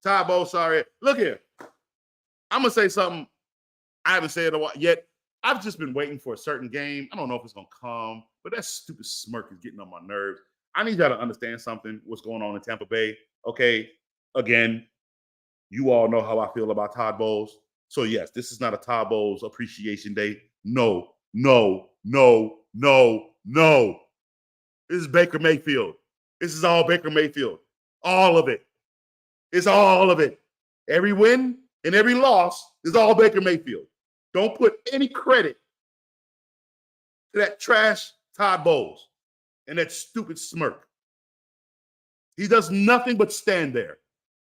Tybo, sorry. Look here. I'm going to say something I haven't said yet. I've just been waiting for a certain game. I don't know if it's going to come, but that stupid smirk is getting on my nerves. I need y'all to understand something, what's going on in Tampa Bay. Okay, again, you all know how I feel about Todd Bowles. So, yes, this is not a Todd Bowles appreciation day. No. This is Baker Mayfield. This is all Baker Mayfield. All of it. It's all of it. Every win and every loss is all Baker Mayfield. Don't put any credit to that trash Todd Bowles and that stupid smirk. He does nothing but stand there.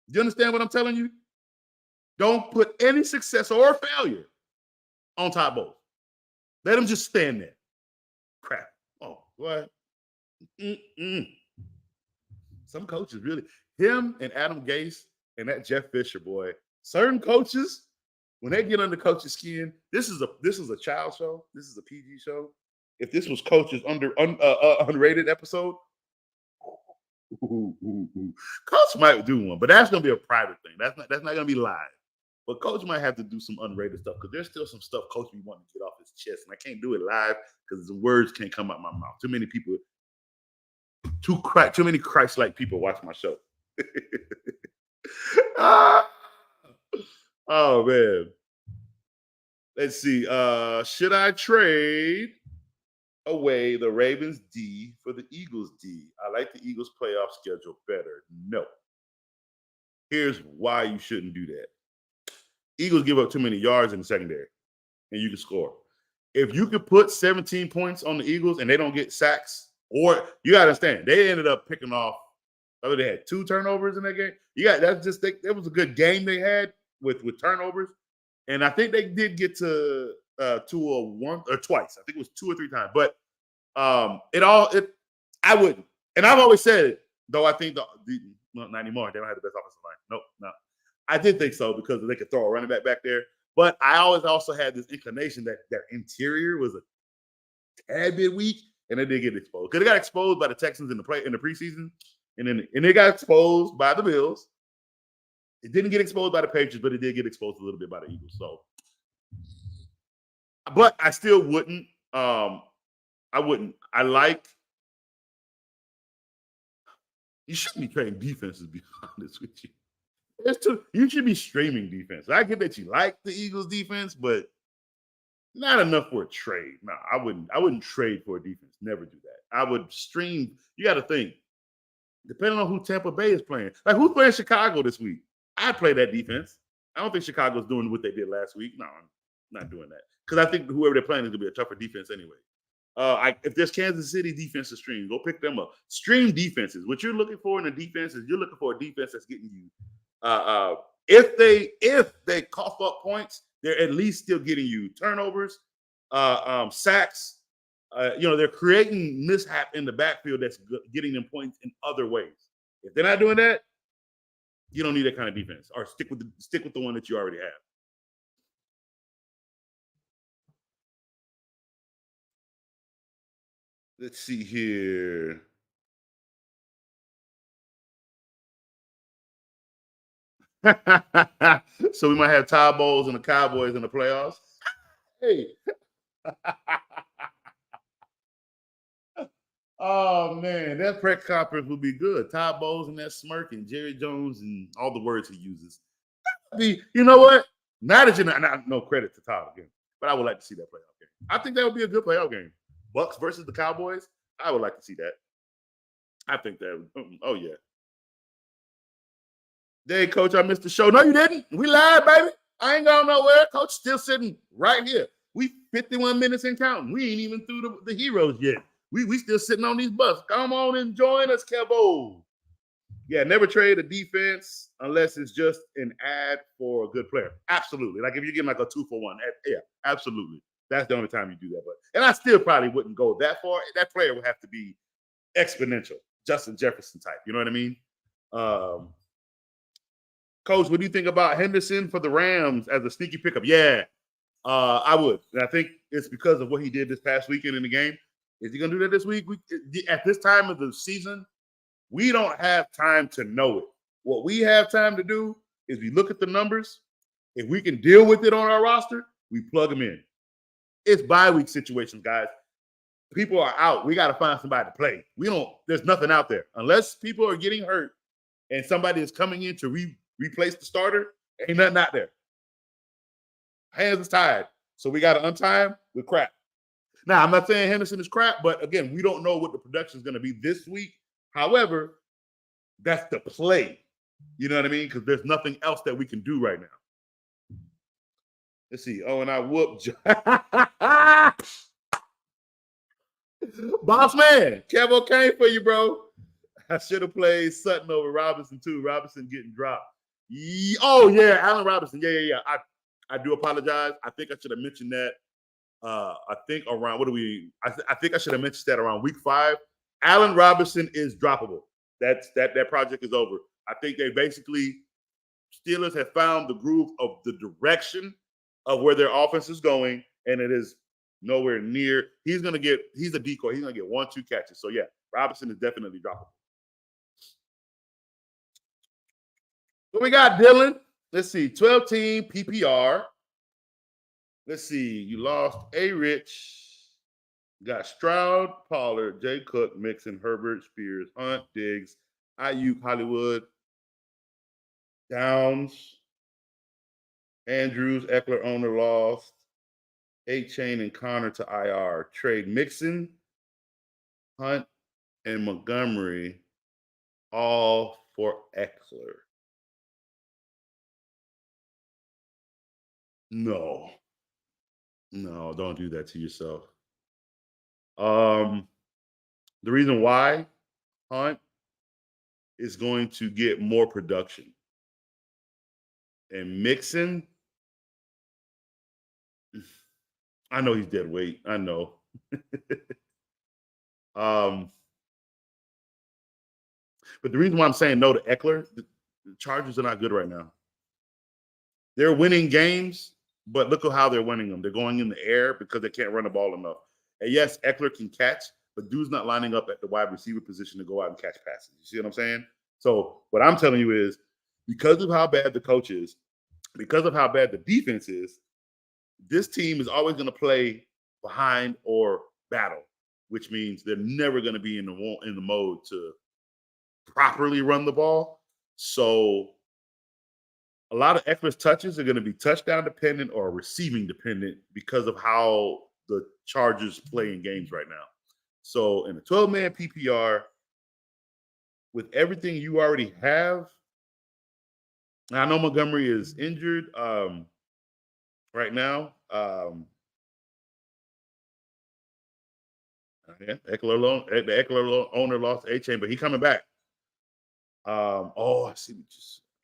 Do you understand what I'm telling you? Don't put any success or failure on Todd Bowles. Let him just stand there. Crap. Oh, what? Some coaches really, him and Adam Gase and that Jeff Fisher boy, certain coaches, when they get under coach's skin, this is a child show. This is a PG show. If this was coaches unrated episode, coach might do one, but that's gonna be a private thing. That's not gonna be live. But coach might have to do some unrated stuff because there's still some stuff coach be wanting to get off his chest, and I can't do it live because the words can't come out my mouth. Too many people, too many Christ-like people watch my show. Oh man. Let's see. Should I trade away the Ravens D for the Eagles D? I like the Eagles playoff schedule better. No. Here's why you shouldn't do that. Eagles give up too many yards in the secondary, and you can score. If you could put 17 points on the Eagles and they don't get sacks, or you got to understand, they ended up picking off, they had 2 turnovers in that game. That was a good game they had with turnovers. And I think they did get to a one or twice. I think it was 2 or 3 times. But I wouldn't. And I've always said it, though I think not anymore. They don't have the best offensive line. Nope, no. I did think so because they could throw a running back there. But I always also had this inclination that their interior was a tad bit weak, and they did get exposed. Because they got exposed by the Texans in the preseason, and they got exposed by the Bills. It didn't get exposed by the Patriots, but it did get exposed a little bit by the Eagles. So, but I still wouldn't. I wouldn't. I like. You shouldn't be trading defenses, to be honest with you. You should be streaming defense. I get that you like the Eagles defense, but not enough for a trade. No, I wouldn't trade for a defense. Never do that. I would stream. You got to think, depending on who Tampa Bay is playing. Like, who's playing Chicago this week? I'd play that defense. I don't think Chicago's doing what they did last week. No, I'm not doing that. Because I think whoever they're playing is going to be a tougher defense anyway. If there's Kansas City defense to stream, go pick them up. Stream defenses. What you're looking for in a defense is you're looking for a defense that's getting you. If they cough up points, they're at least still getting you turnovers, sacks. They're creating mishap in the backfield that's getting them points in other ways. If they're not doing that, you don't need that kind of defense. Or stick with the one that you already have. Let's see here. So we might have Ty Bowles and the Cowboys in the playoffs. Hey. Oh, man, that press conference would be good. Ty Bowles and that smirk and Jerry Jones and all the words he uses. You know what? Now that no credit to Ty again, but I would like to see that playoff game. I think that would be a good playoff game. Bucks versus the Cowboys. I would like to see that. I think that. Oh yeah. Hey, Coach, I missed the show. No, you didn't. We live, baby. I ain't going nowhere. Coach still sitting right here. We 51 minutes in counting. We ain't even through the Heroes yet. We still sitting on these buses. Come on and join us, Kevo. Yeah, never trade a defense unless it's just an ad for a good player. Absolutely. Like if you get like a 2-for-1. Yeah, absolutely. That's the only time you do that. And I still probably wouldn't go that far. That player would have to be exponential, Justin Jefferson type. You know what I mean? Coach, what do you think about Henderson for the Rams as a sneaky pickup? Yeah, I would. And I think it's because of what he did this past weekend in the game. Is he going to do that this week? At this time of the season, we don't have time to know it. What we have time to do is we look at the numbers. If we can deal with it on our roster, we plug them in. It's bye week situations, guys. People are out. We got to find somebody to play. There's nothing out there. Unless people are getting hurt and somebody is coming in to replace the starter, ain't nothing out there. Hands is tied. So we got to untie him with crap. Now, I'm not saying Henderson is crap, but again, we don't know what the production is going to be this week. However, that's the play. You know what I mean? Because there's nothing else that we can do right now. Let's see. Oh, and I whooped. Boss man, Kevo came for you, bro. I should have played Sutton over Robinson too. Robinson getting dropped. Oh yeah, Allen Robinson. Yeah. I do apologize. I think I should have mentioned that. I think around I think I should have mentioned that around week 5. Allen Robinson is droppable. That project is over. I think they basically Steelers have found the groove of the direction of where their offense is going, and it is nowhere near. He's a decoy. He's gonna get 1-2 catches. So yeah, Robinson is definitely droppable. What we got, Dylan? Let's see, 12-team PPR. Let's see, you lost A. Rich. You got Stroud, Pollard, Jay Cook, Mixon, Herbert, Spears, Hunt, Diggs, Ayuk, Hollywood, Downs, Andrews, Eckler, owner lost. A-Chain and Connor to IR. Trade Mixon, Hunt, and Montgomery all for Eckler. No, don't do that to yourself. The reason why Hunt is going to get more production. And Mixon, I know he's dead weight. I know. But the reason why I'm saying no to Eckler, the Chargers are not good right now. They're winning games, But look at how they're winning them. They're going in the air because they can't run the ball enough. And yes, Eckler can catch, but dude's not lining up at the wide receiver position to go out and catch passes. You see what I'm saying? So what I'm telling you is, because of how bad the coach is, because of how bad the defense is, this team is always going to play behind or battle, which means they're never going to be in the mode to properly run the ball. So a lot of Eckler's touches are going to be touchdown dependent or receiving dependent because of how the Chargers play in games right now. So in a 12-man PPR, with everything you already have, I know Montgomery is injured right now. The Eckler owner lost A-Chain, but he's coming back. I see.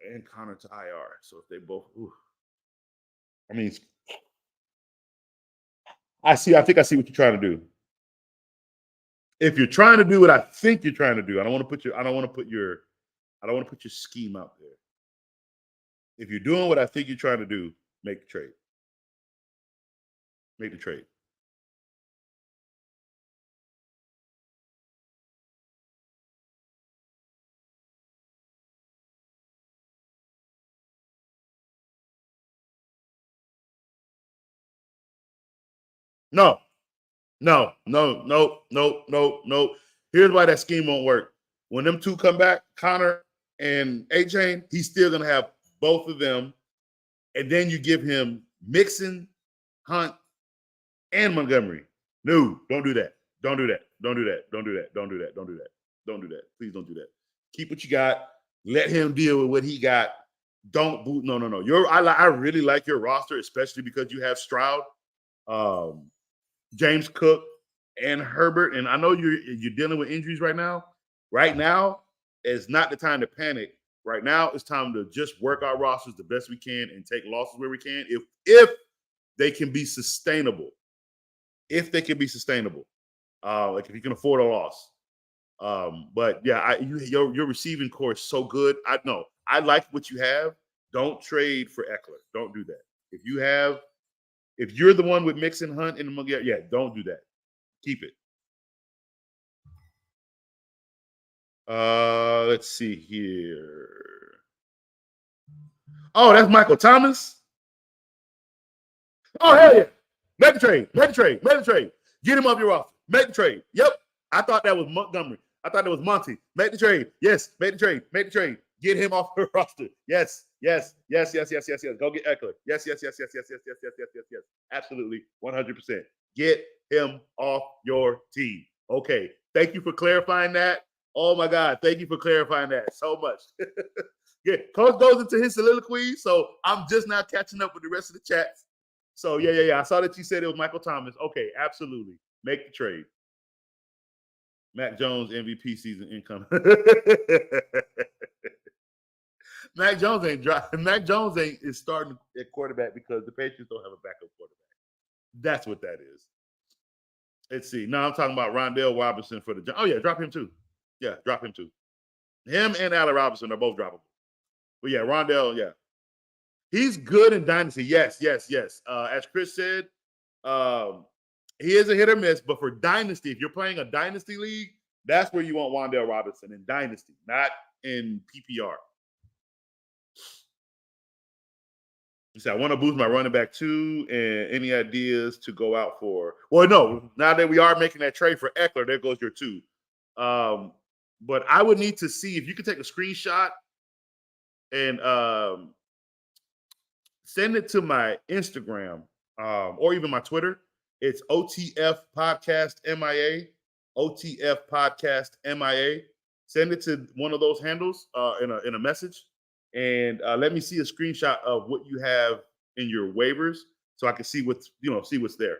And Connor to IR. So if they both, I mean, I think I see what you're trying to do. If you're trying to do what I think you're trying to do, I don't want to put your scheme out there. If you're doing what I think you're trying to do, make the trade. Make the trade. No. Here's why that scheme won't work. When them two come back, Connor and A-Chain, he's still going to have both of them. And then you give him Mixon, Hunt, and Montgomery. No, don't do that. Don't do that. Don't do that. Don't do that. Don't do that. Don't do that. Don't do that. Please don't do that. Keep what you got. Let him deal with what he got. Don't boot. No. I really like your roster, especially because you have Stroud, James Cook, and Herbert. And I know you're dealing with injuries right now. Right now is not the time to panic. Right now, it's time to just work our rosters the best we can and take losses where we can. If they can be sustainable. If they can be sustainable. Like if you can afford a loss. But yeah, your receiving core is so good. I know. I like what you have. Don't trade for Eckler. Don't do that. If you're the one with Mixon, Hunt, and Montgomery, yeah, don't do that. Keep it. Let's see here. Oh, that's Michael Thomas. Oh, hell yeah. Make the trade. Get him off your roster. Make the trade. Yep. I thought that was Montgomery. I thought it was Monty. Make the trade. Yes. Make the trade. Get him off your roster. Yes. Go get Eckler. Yes. Absolutely. 100%. Get him off your team. Okay. Thank you for clarifying that. Oh my God. Thank you for clarifying that so much. Yeah. Coach goes into his soliloquy. So I'm just now catching up with the rest of the chats. So yeah. I saw that you said it was Michael Thomas. Okay, absolutely. Make the trade. Mac Jones MVP season income. Mac Jones is starting at quarterback because the Patriots don't have a backup quarterback. That's what that is. Let's see. Now I'm talking about Rondell Robinson for the. Oh yeah, drop him too. Yeah, drop him too. Him and Allen Robinson are both droppable. But yeah, Rondell, yeah. He's good in Dynasty. Yes. As Chris said, he is a hit or miss, but for Dynasty, if you're playing a Dynasty league, that's where you want Wan'Dale Robinson in Dynasty, not in PPR. He said, I want to boost my running back too, and any ideas to go out for? Well, no, now that we are making that trade for Eckler, there goes your two. But I would need to see if you could take a screenshot and send it to my Instagram or even my Twitter. It's OTF Podcast MIA. OTF Podcast MIA. Send it to one of those handles in a message, and let me see a screenshot of what you have in your waivers, so I can see what's there.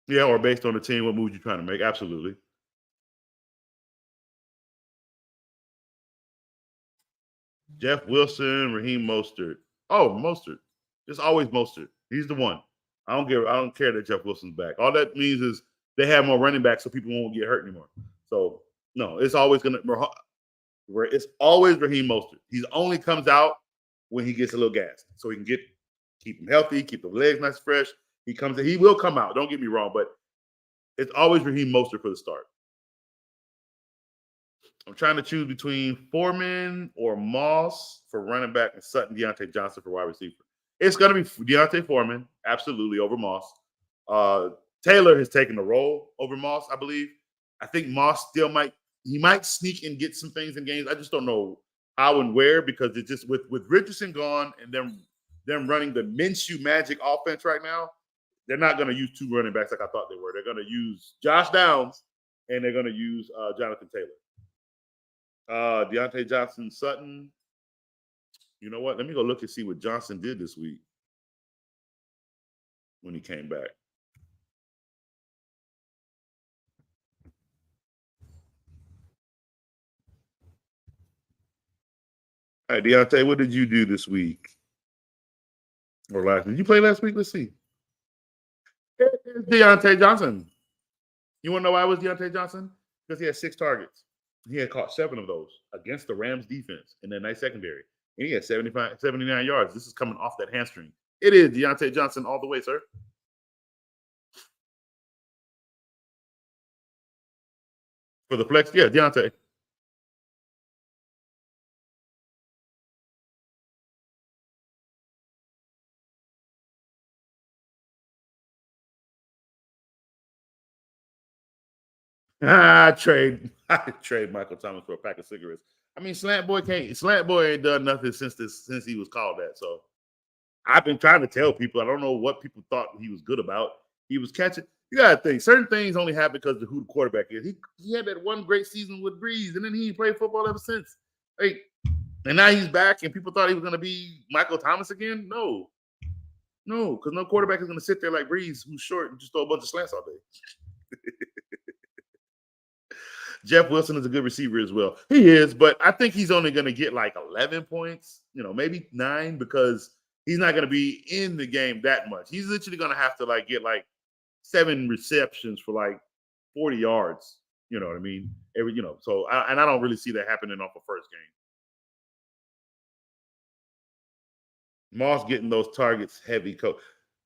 Yeah, or based on the team, what moves you're trying to make. Absolutely. Jeff Wilson, Raheem Mostert. Oh, Mostert. It's always Mostert. He's the one. I don't care that Jeff Wilson's back. All that means is they have more running backs, so people won't get hurt anymore. So No, it's always gonna. It's always Raheem Mostert. He only comes out when he gets a little gas, so he can keep him healthy, keep the legs nice, fresh. He will come out. Don't get me wrong, but it's always Raheem Mostert for the start. I'm trying to choose between Foreman or Moss for running back and Sutton Deontay Johnson for wide receiver. It's going to be Deontay Foreman, absolutely, over Moss. Taylor has taken the role over Moss, I believe. I think Moss still might sneak and get some things in games. I just don't know how and where, because it's just with Richardson gone and them running the Minshew Magic offense right now, they're not going to use two running backs like I thought they were. They're going to use Josh Downs and they're going to use Jonathan Taylor. Deontay Johnson, Sutton. You know what? Let me go look and see what Johnson did this week when he came back. All right, Deontay, what did you do this week? Or last week? Did you play last week? Let's see. It's Deontay Johnson. You want to know why it was Deontay Johnson? Because he had 6 targets. He had caught 7 of those against the Rams defense in that nice secondary. And he had 79 yards. This is coming off that hamstring. It is Deontay Johnson all the way, sir. For the flex, yeah, Deontay. I trade Michael Thomas for a pack of cigarettes. I mean, Slant Boy ain't done nothing since he was called that. So I've been trying to tell people. I don't know what people thought he was good about. He was catching. You gotta think certain things only happen because of who the quarterback is. He had that one great season with Breeze, and then he played football ever since. Like, and now he's back, and people thought he was gonna be Michael Thomas again. No, because no quarterback is gonna sit there like Breeze, who's short and just throw a bunch of slants all day. Jeff Wilson is a good receiver as well. He is, but I think he's only going to get like 11 points, maybe 9, because he's not going to be in the game that much. He's literally going to have to get 7 receptions for 40 yards. You know what I mean? I don't really see that happening off the first game. Moss getting those targets heavy.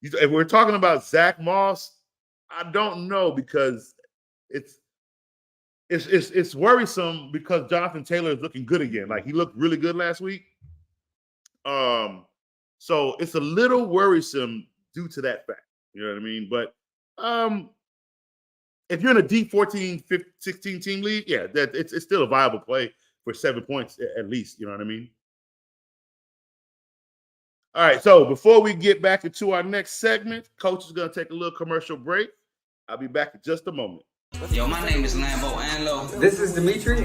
If we're talking about Zach Moss, I don't know, because it's worrisome because Jonathan Taylor is looking good again. He looked really good last week. So it's a little worrisome due to that fact. You know what I mean? But if you're in a deep 14, 15, 16 team league, yeah, it's still a viable play for 7 points at least. You know what I mean? All right. So before we get back into our next segment, Coach is going to take a little commercial break. I'll be back in just a moment. Yo, my name is Lambo Anlo. This is Dimitri.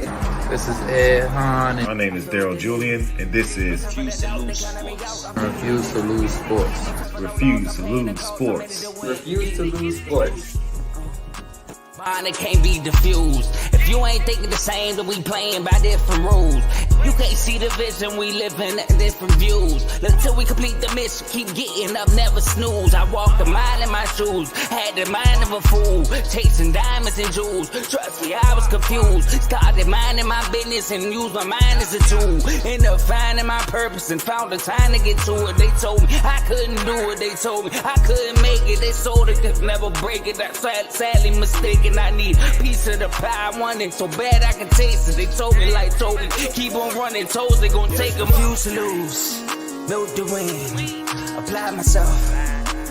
This is Ed Hahn. My name is Daryl Julian, and this is Refuse to lose sports. Refuse to lose sports. Refuse to Lose Sports. Refuse to lose sports. Mind, it can't be diffused. If you ain't thinking the same, then we playing by different rules. You can't see the vision, we living at different views. Until we complete the mission, keep getting up, never snooze. I walked a mile in my shoes, had the mind of a fool, chasing diamonds and jewels. Trust me, I was confused. Started minding my business and used my mind as a tool. Ended up finding my purpose and found the time to get to it. They told me I couldn't do it. They told me I couldn't make it. They sold it, could never break it. That's sadly mistaken. I need a piece of the pie. I want it so bad I can taste it. They told me keep on running toes, they gon' take them. Refuse to lose, built to win. Apply myself,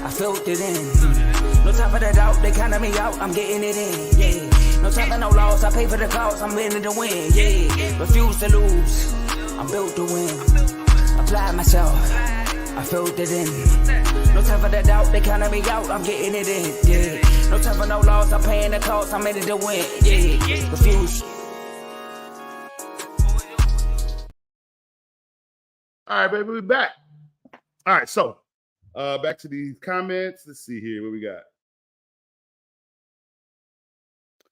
I felt it in. No time for the doubt, they counted me out, I'm getting it in. Yeah, no time for no loss, I pay for the cost, I'm winning to win. Yeah, refuse to lose, I'm built to win. Apply myself, I felt it in. No time for the doubt, they counted me out, I'm getting it in. Yeah, no time for no loss, I'm paying the cost, I'm in it to win. Yeah, refuse. All right, baby, we're back. All right, so back to these comments. Let's see here what we got.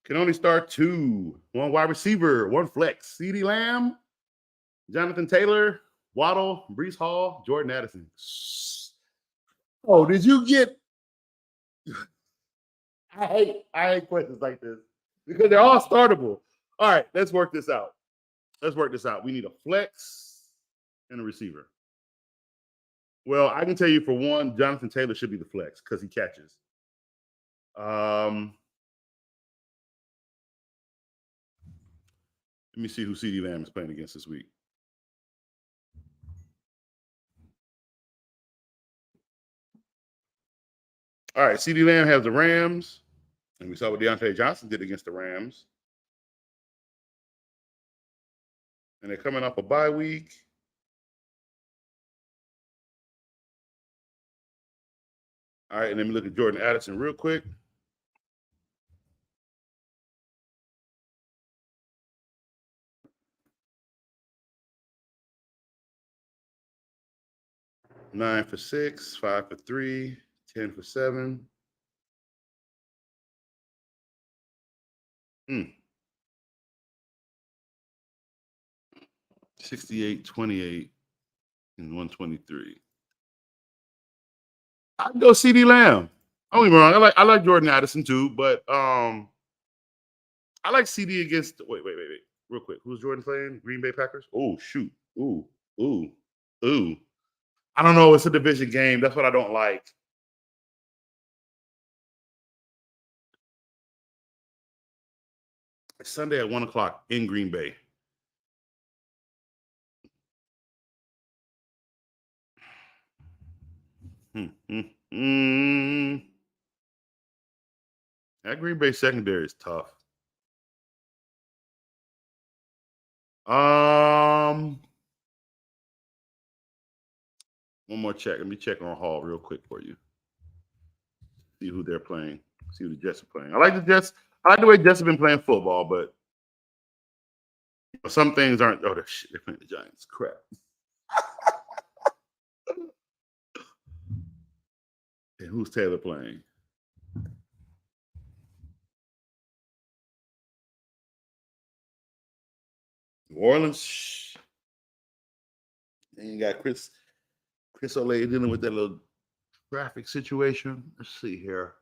Can only start 2. 1 wide receiver, 1 flex. CeeDee Lamb, Jonathan Taylor, Waddle, Breece Hall, Jordan Addison. Oh, did you get? I hate questions like this because they're all startable. All right, let's work this out. We need a flex and a receiver. Well, I can tell you for one, Jonathan Taylor should be the flex because he catches. Let me see who CeeDee Lamb is playing against this week. All right, CeeDee Lamb has the Rams, and we saw what Deontay Johnson did against the Rams. And they're coming off a bye week. All right, and let me look at Jordan Addison real quick. Nine for 6, 5 for 3, 10 for 7. 68, 28, and 123. I'd go CeeDee Lamb. Don't get me wrong. I like Jordan Addison too, but I like CD against. Wait. Real quick. Who's Jordan playing? Green Bay Packers? Oh, shoot. Ooh. I don't know. It's a division game. That's what I don't like. It's Sunday at 1 o'clock in Green Bay. That Green Bay secondary is tough. One more check. Let me check on Hall real quick for you. See who they're playing. See who the Jets are playing. I like the Jets. I like the way Jets have been playing football, but some things aren't. Oh, they're playing the Giants. Crap. And who's Taylor playing? New Orleans. And you got Chris Olave dealing with that little traffic situation. Let's see here.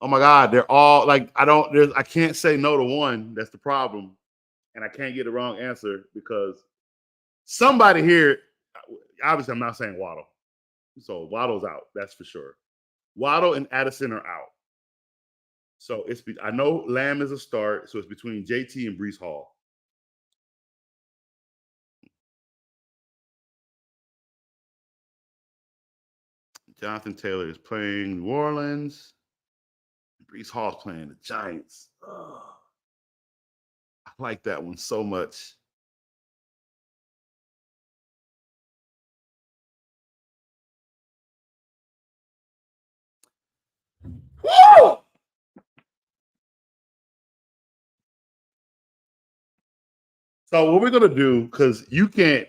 Oh my God, they're all like I can't say no to one. That's the problem. And I can't get the wrong answer because somebody here, obviously I'm not saying Waddle. So Waddle's out, that's for sure. Waddle and Addison are out. So I know Lamb is a start, so it's between JT and Breece Hall. Jonathan Taylor is playing New Orleans. Breece Hall's playing the Giants. Oh, I like that one so much. Woo! So what we're going to do, because you can't.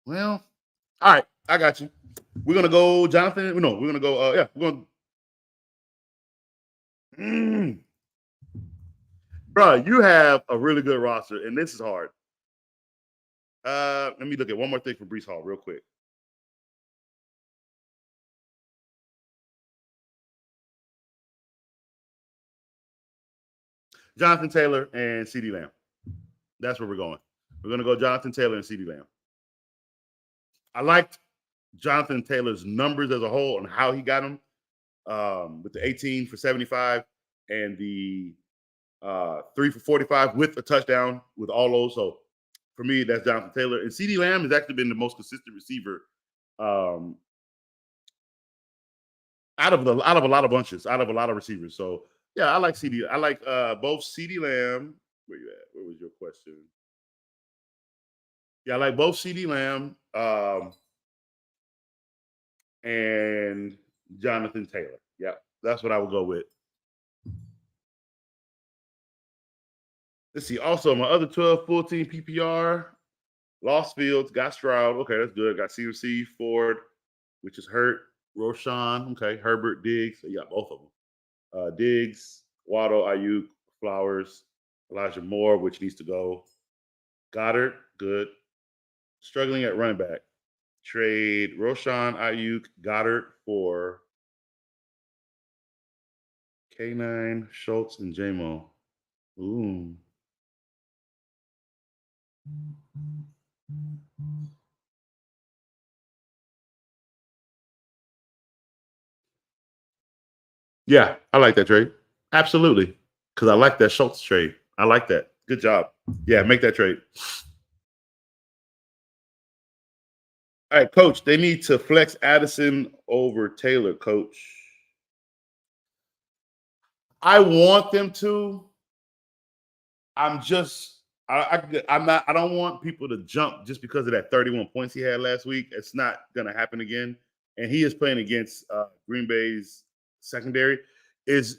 Well, all right. I got you. We're going to go Jonathan. No, we're going to go. Yeah, we're going. Bro, you have a really good roster, and this is hard. Let me look at one more thing for Breece Hall real quick. Jonathan Taylor and CeeDee Lamb. That's where we're going. We're going to go Jonathan Taylor and CeeDee Lamb. I liked Jonathan Taylor's numbers as a whole and how he got them with the 18 for 75 and the 3 for 45 with a touchdown with all those. So for me, that's Jonathan Taylor. And CeeDee Lamb has actually been the most consistent receiver out of a lot of bunches, out of a lot of receivers. So yeah, I like CD. I like both CeeDee Lamb. Where you at? Where was your question? Yeah, I like both CeeDee Lamb and Jonathan Taylor. Yeah, that's what I would go with. Let's see. Also, my other 12 full team PPR, lost Fields, got Stroud. Okay, that's good. Got CMC, Ford, which is hurt. Roshan, okay. Herbert, Diggs. So you got both of them. Diggs, Waddle, Ayuk, Flowers, Elijah Moore, which needs to go. Goddard, good. Struggling at running back. Trade Roshan, Ayuk, Goddard for K9, Schultz, and J-Mo. Ooh. Yeah, I like that trade. Absolutely. Because I like that Schultz trade. I like that. Good job. Yeah, make that trade. All right, coach. They need to flex Addison over Taylor, coach. I want them to. I'm just I'm not I don't want people to jump just because of that 31 points he had last week. It's not gonna happen again. And he is playing against Green Bay's secondary. Is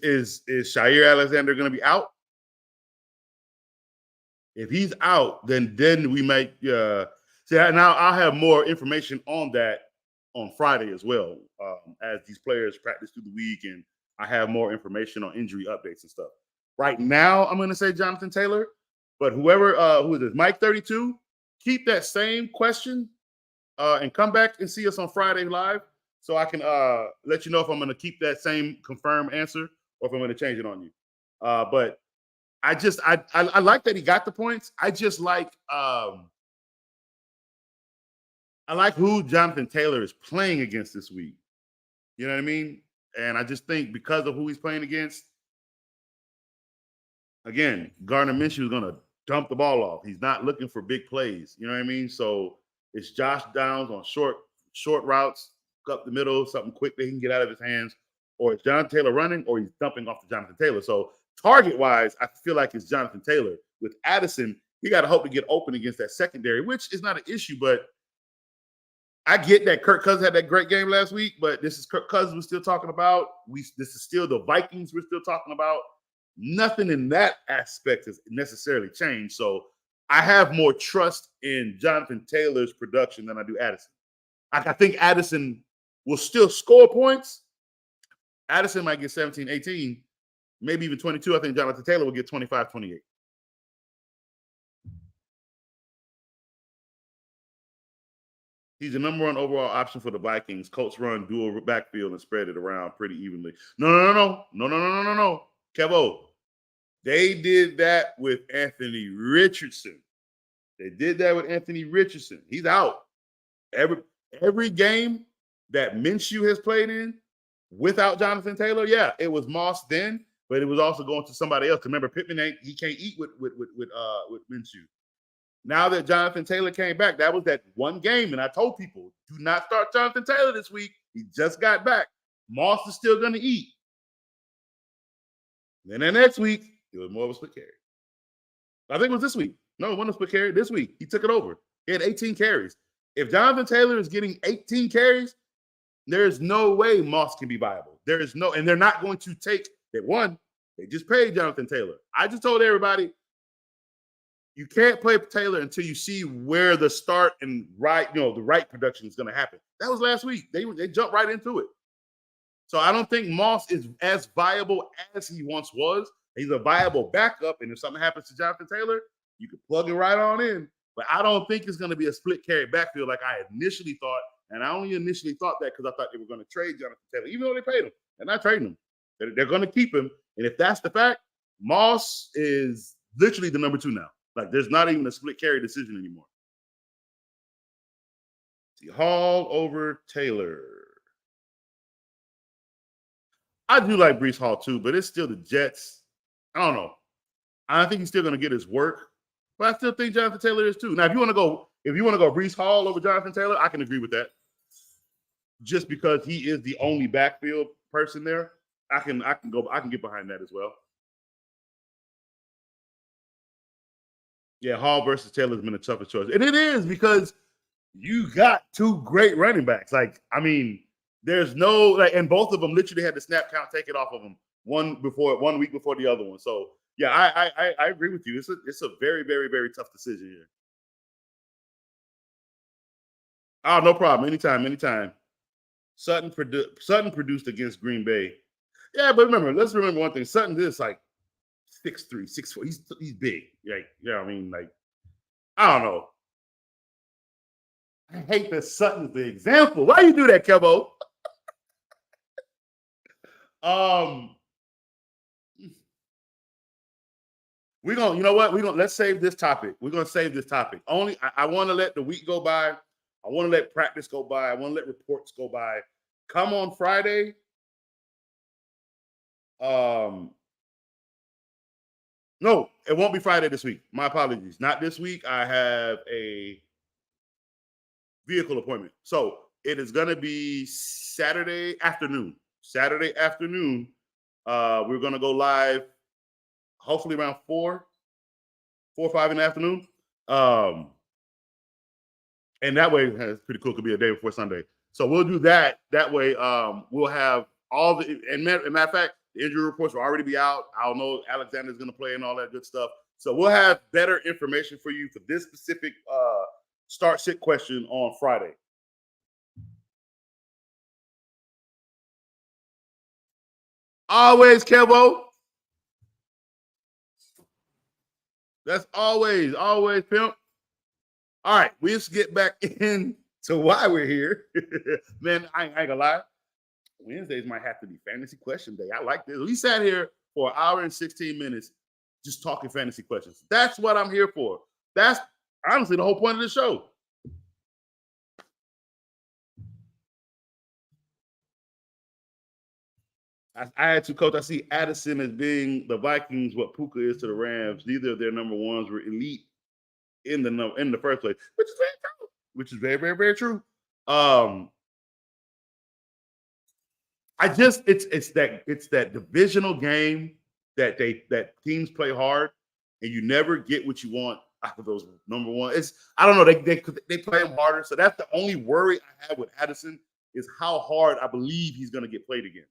Shair Alexander gonna be out? If he's out, then we might see now I'll have more information on that on Friday as well. As these players practice through the week and I have more information on injury updates and stuff. Right now, I'm going to say Jonathan Taylor, but whoever who is this, Mike 32, keep that same question and come back and see us on Friday live, so I can let you know if I'm going to keep that same confirmed answer or if I'm going to change it on you. But I like that he got the points. I just like I like who Jonathan Taylor is playing against this week. You know what I mean? And I just think because of who he's playing against. Again, Gardner Minshew is going to dump the ball off. He's not looking for big plays. You know what I mean? So it's Josh Downs on short routes, up the middle, something quick that he can get out of his hands. Or it's Jonathan Taylor running, or he's dumping off to Jonathan Taylor. So target-wise, I feel like it's Jonathan Taylor. With Addison, he got to hope to get open against that secondary, which is not an issue. But I get that Kirk Cousins had that great game last week, but this is Kirk Cousins we're still talking about. This is still the Vikings we're still talking about. Nothing in that aspect has necessarily changed. So I have more trust in Jonathan Taylor's production than I do Addison. I think Addison will still score points. Addison might get 17, 18, maybe even 22. I think Jonathan Taylor will get 25, 28. He's the number one overall option for the Vikings. Colts run dual backfield and spread it around pretty evenly. No. Kevo. They did that with Anthony Richardson. He's out. Every game that Minshew has played in without Jonathan Taylor, yeah, it was Moss then, but it was also going to somebody else. Remember, Pittman he can't eat with Minshew. Now that Jonathan Taylor came back, that was that one game, and I told people, do not start Jonathan Taylor this week. He just got back. Moss is still going to eat. Then the next week, it was more of a split carry. I think it was this week. No, it wasn't a split carry. This week, he took it over. He had 18 carries. If Jonathan Taylor is getting 18 carries, there's no way Moss can be viable. And they're not going to take that one. They just paid Jonathan Taylor. I just told everybody, you can't play Taylor until you see where the start and the right production is going to happen. That was last week. They jumped right into it. So I don't think Moss is as viable as he once was. He's a viable backup, and if something happens to Jonathan Taylor, you can plug it right on in. But I don't think it's going to be a split carry backfield like I initially thought. And I only initially thought that because I thought they were going to trade Jonathan Taylor, even though they paid him. They're not trading him. They're going to keep him. And if that's the fact, Moss is literally the number 2 now. Like, there's not even a split carry decision anymore. See, Hall over Taylor. I do like Breece Hall too, but it's still the Jets. I don't know. I think he's still going to get his work, but I still think Jonathan Taylor is too. Now, if you want to go Breece Hall over Jonathan Taylor, I can agree with that. Just because he is the only backfield person there, I can get behind that as well. Yeah, Hall versus Taylor has been the toughest choice, and it is because you got 2 great running backs. Like, I mean, there's no and both of them literally had the snap count taken off of them one week before the other one. So yeah, I agree with you. It's a very, very, very tough decision here. Oh, no problem. Anytime. Sutton produced against Green Bay. Yeah, but let's remember one thing. Sutton is like 6'3", 6'4". He's big. I mean, I don't know. I hate that Sutton's the example. Why you do that, Kevo? We're gonna, you know what? Let's save this topic. We're gonna save this topic. Only I want to let the week go by. I want to let practice go by. I want to let reports go by. Come on Friday. No, it won't be Friday this week. My apologies. Not this week. I have a vehicle appointment. So it is gonna be Saturday afternoon. Saturday afternoon. We're gonna go live. Hopefully around 4 or 5 in the afternoon. And that way, it's pretty cool. It could be a day before Sunday. So we'll do that. That way, we'll have all the, and matter of fact, the injury reports will already be out. I'll know Alexander's going to play and all that good stuff. So we'll have better information for you for this specific start-sit question on Friday. Always, Kevo. That's always pimp. All right, let's get back into why we're here. Man, I ain't gonna lie. Wednesdays might have to be fantasy question day. I like this. We sat here for an hour and 16 minutes just talking fantasy questions. That's what I'm here for. That's honestly the whole point of the show. I had to, coach. I see Addison as being the Vikings, what Puka is to the Rams. Neither of their number ones were elite in the first place, which is very true. Which is very, very, very true. It's that divisional game that teams play hard, and you never get what you want out of those number one. I don't know. They play him harder, so that's the only worry I have with Addison is how hard I believe he's going to get played against.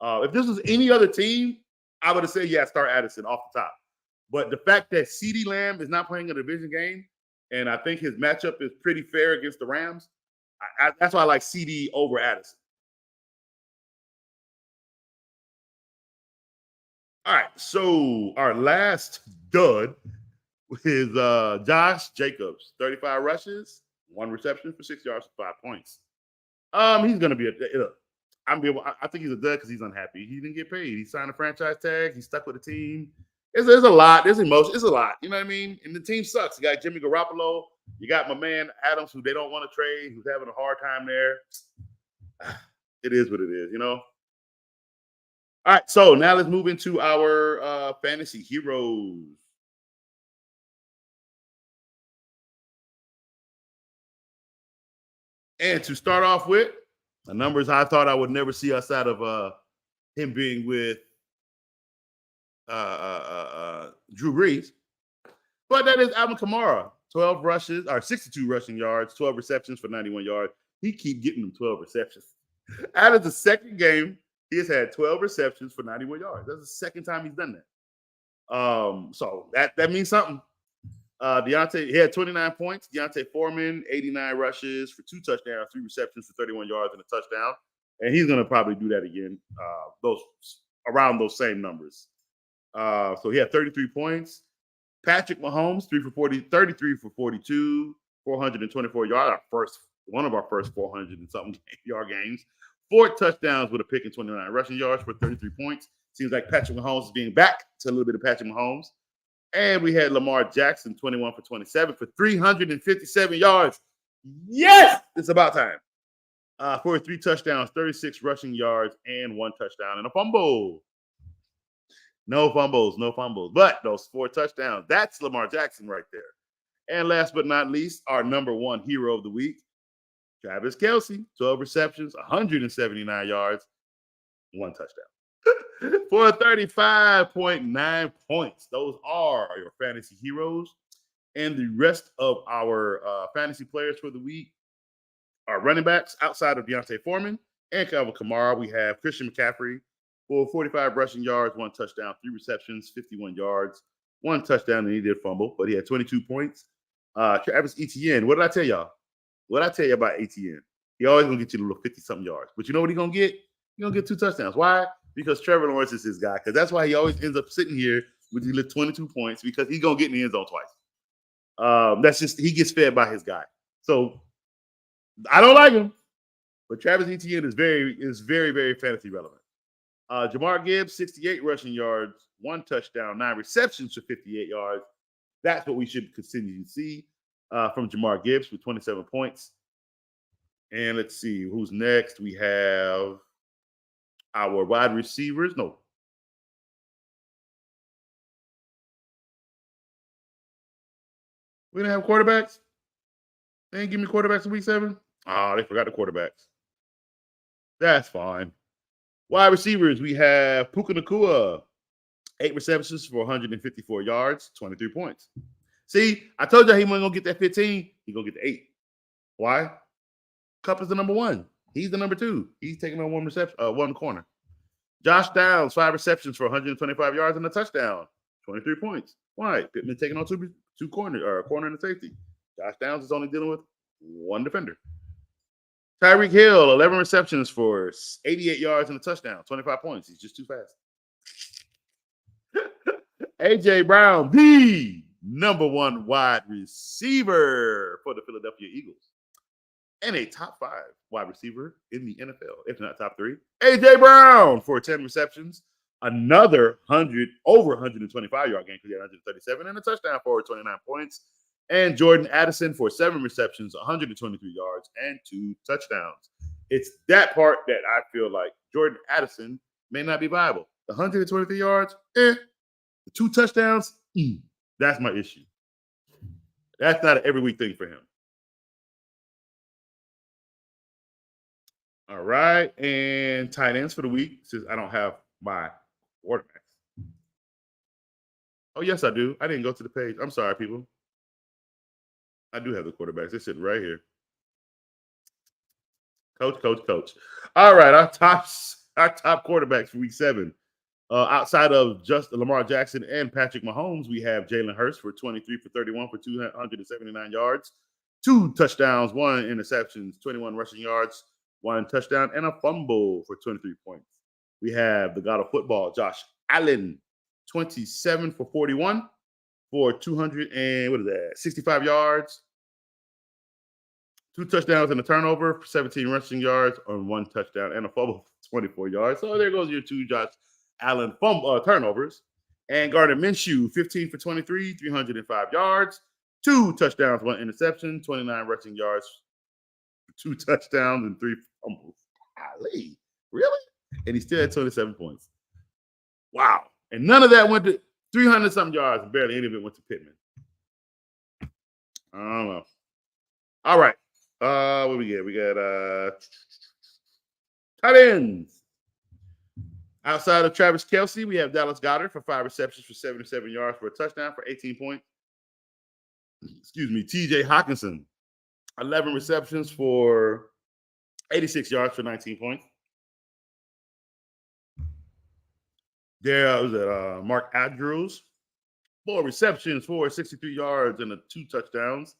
If this was any other team, I would have said, yeah, start Addison off the top. But the fact that CeeDee Lamb is not playing a division game, and I think his matchup is pretty fair against the Rams, that's why I like CeeDee over Addison. All right, so our last dud is Josh Jacobs, 35 rushes, 1 reception for 6 yards for 5 points. He's going to be I think he's a dud because he's unhappy. He didn't get paid. He signed a franchise tag. He's stuck with the team. There's a lot. There's emotion. It's a lot. You know what I mean? And the team sucks. You got Jimmy Garoppolo. You got my man Adams, who they don't want to trade, who's having a hard time there. It is what it is, you know? All right, so now let's move into our fantasy heroes. And to start off with, the numbers I thought I would never see outside of him being with Drew Brees. But that is Alvin Kamara, 12 rushes, or 62 rushing yards, 12 receptions for 91 yards. He keep getting them 12 receptions. Out of the second game, he has had 12 receptions for 91 yards. That's the second time he's done that. So that means something. He had 29 points. Deontay Foreman, 89 rushes for 2 touchdowns, 3 receptions for 31 yards and a touchdown. And he's going to probably do that again, around those same numbers. So he had 33 points. Patrick Mahomes, 33 for 42, 424 yards. One of our first 400 and something yard games. 4 touchdowns with a pick and 29 rushing yards for 33 points. Seems like Patrick Mahomes is being back to a little bit of Patrick Mahomes. And we had Lamar Jackson, 21 for 27 for 357 yards. Yes! It's about time. For 3 touchdowns, 36 rushing yards, and 1 touchdown and a fumble. No fumbles. But those 4 touchdowns, that's Lamar Jackson right there. And last but not least, our number 1 hero of the week, Travis Kelce, 12 receptions, 179 yards, 1 touchdown. For 35.9 points. Those are your fantasy heroes. And the rest of our fantasy players for the week are running backs outside of Deontay Foreman and Calvin Kamara. We have Christian McCaffrey for 45 rushing yards, 1 touchdown, 3 receptions, 51 yards, 1 touchdown, and he did fumble, but he had 22 points. Travis Etienne, what did I tell y'all? What did I tell you about Etienne? He always going to get you a little 50-something yards. But you know what he's going to get? He's going to get 2 touchdowns. Why? Because Trevor Lawrence is his guy. Because that's why he always ends up sitting here with 22 points, because he's going to get in the end zone twice. That's just, he gets fed by his guy. So I don't like him, but Travis Etienne is very, very fantasy relevant. Jamar Gibbs, 68 rushing yards, 1 touchdown, 9 receptions for 58 yards. That's what we should continue to see from Jamar Gibbs with 27 points. And let's see who's next. We have our wide receivers. No. We didn't have quarterbacks? They didn't give me quarterbacks in week 7? Oh, they forgot the quarterbacks. That's fine. Wide receivers, we have Puka Nacua, 8 receptions for 154 yards, 23 points. See, I told you he wasn't going to get that 15. He's going to get the 8. Why? Cup is the number 1. He's the number 2. He's taking on 1 reception, 1 corner. Josh Downs, 5 receptions for 125 yards and a touchdown, 23 points. Why? Pittman taking on two corner, or a corner and a safety. Josh Downs is only dealing with 1 defender. Tyreek Hill, 11 receptions for 88 yards and a touchdown, 25 points. He's just too fast. A.J. Brown, the number 1 wide receiver for the Philadelphia Eagles. And a top 5 wide receiver in the NFL, if not top 3. A.J. Brown for 10 receptions, another over 125-yard game because he had 137 and a touchdown for 29 points. And Jordan Addison for 7 receptions, 123 yards, and 2 touchdowns. It's that part that I feel like Jordan Addison may not be viable. The 123 yards, the 2 touchdowns, that's my issue. That's not an every week thing for him. All right, and tight ends for the week, since I don't have my quarterbacks. Oh, yes, I do. I didn't go to the page. I'm sorry, people. I do have the quarterbacks. They're sitting right here. Coach. All right, our top quarterbacks for week 7. Outside of just Lamar Jackson and Patrick Mahomes, we have Jalen Hurts for 23 for 31 for 279 yards, 2 touchdowns, 1 interceptions, 21 rushing yards, 1 touchdown, and a fumble for 23 points. We have the god of football, Josh Allen, 27 for 41 for 265 yards, 2 touchdowns and a turnover, 17 rushing yards on 1 touchdown and a fumble, 24 yards. So there goes your 2 Josh Allen turnovers. And Gardner Minshew, 15 for 23, 305 yards, 2 touchdowns, 1 interception, 29 rushing yards, 2 touchdowns, and 3 fumbles. Golly, really? And he still had 27 points. Wow. And none of that went to 300-something yards, and barely any of it went to Pittman. I don't know. All right. What we get? We got tight ends. Outside of Travis Kelce, we have Dallas Goedert for 5 receptions for 77 yards for a touchdown for 18 points. TJ Hawkinson, 11 receptions for 86 yards for 19 points. There was Mark Andrews, 4 receptions for 63 yards and 2 touchdowns.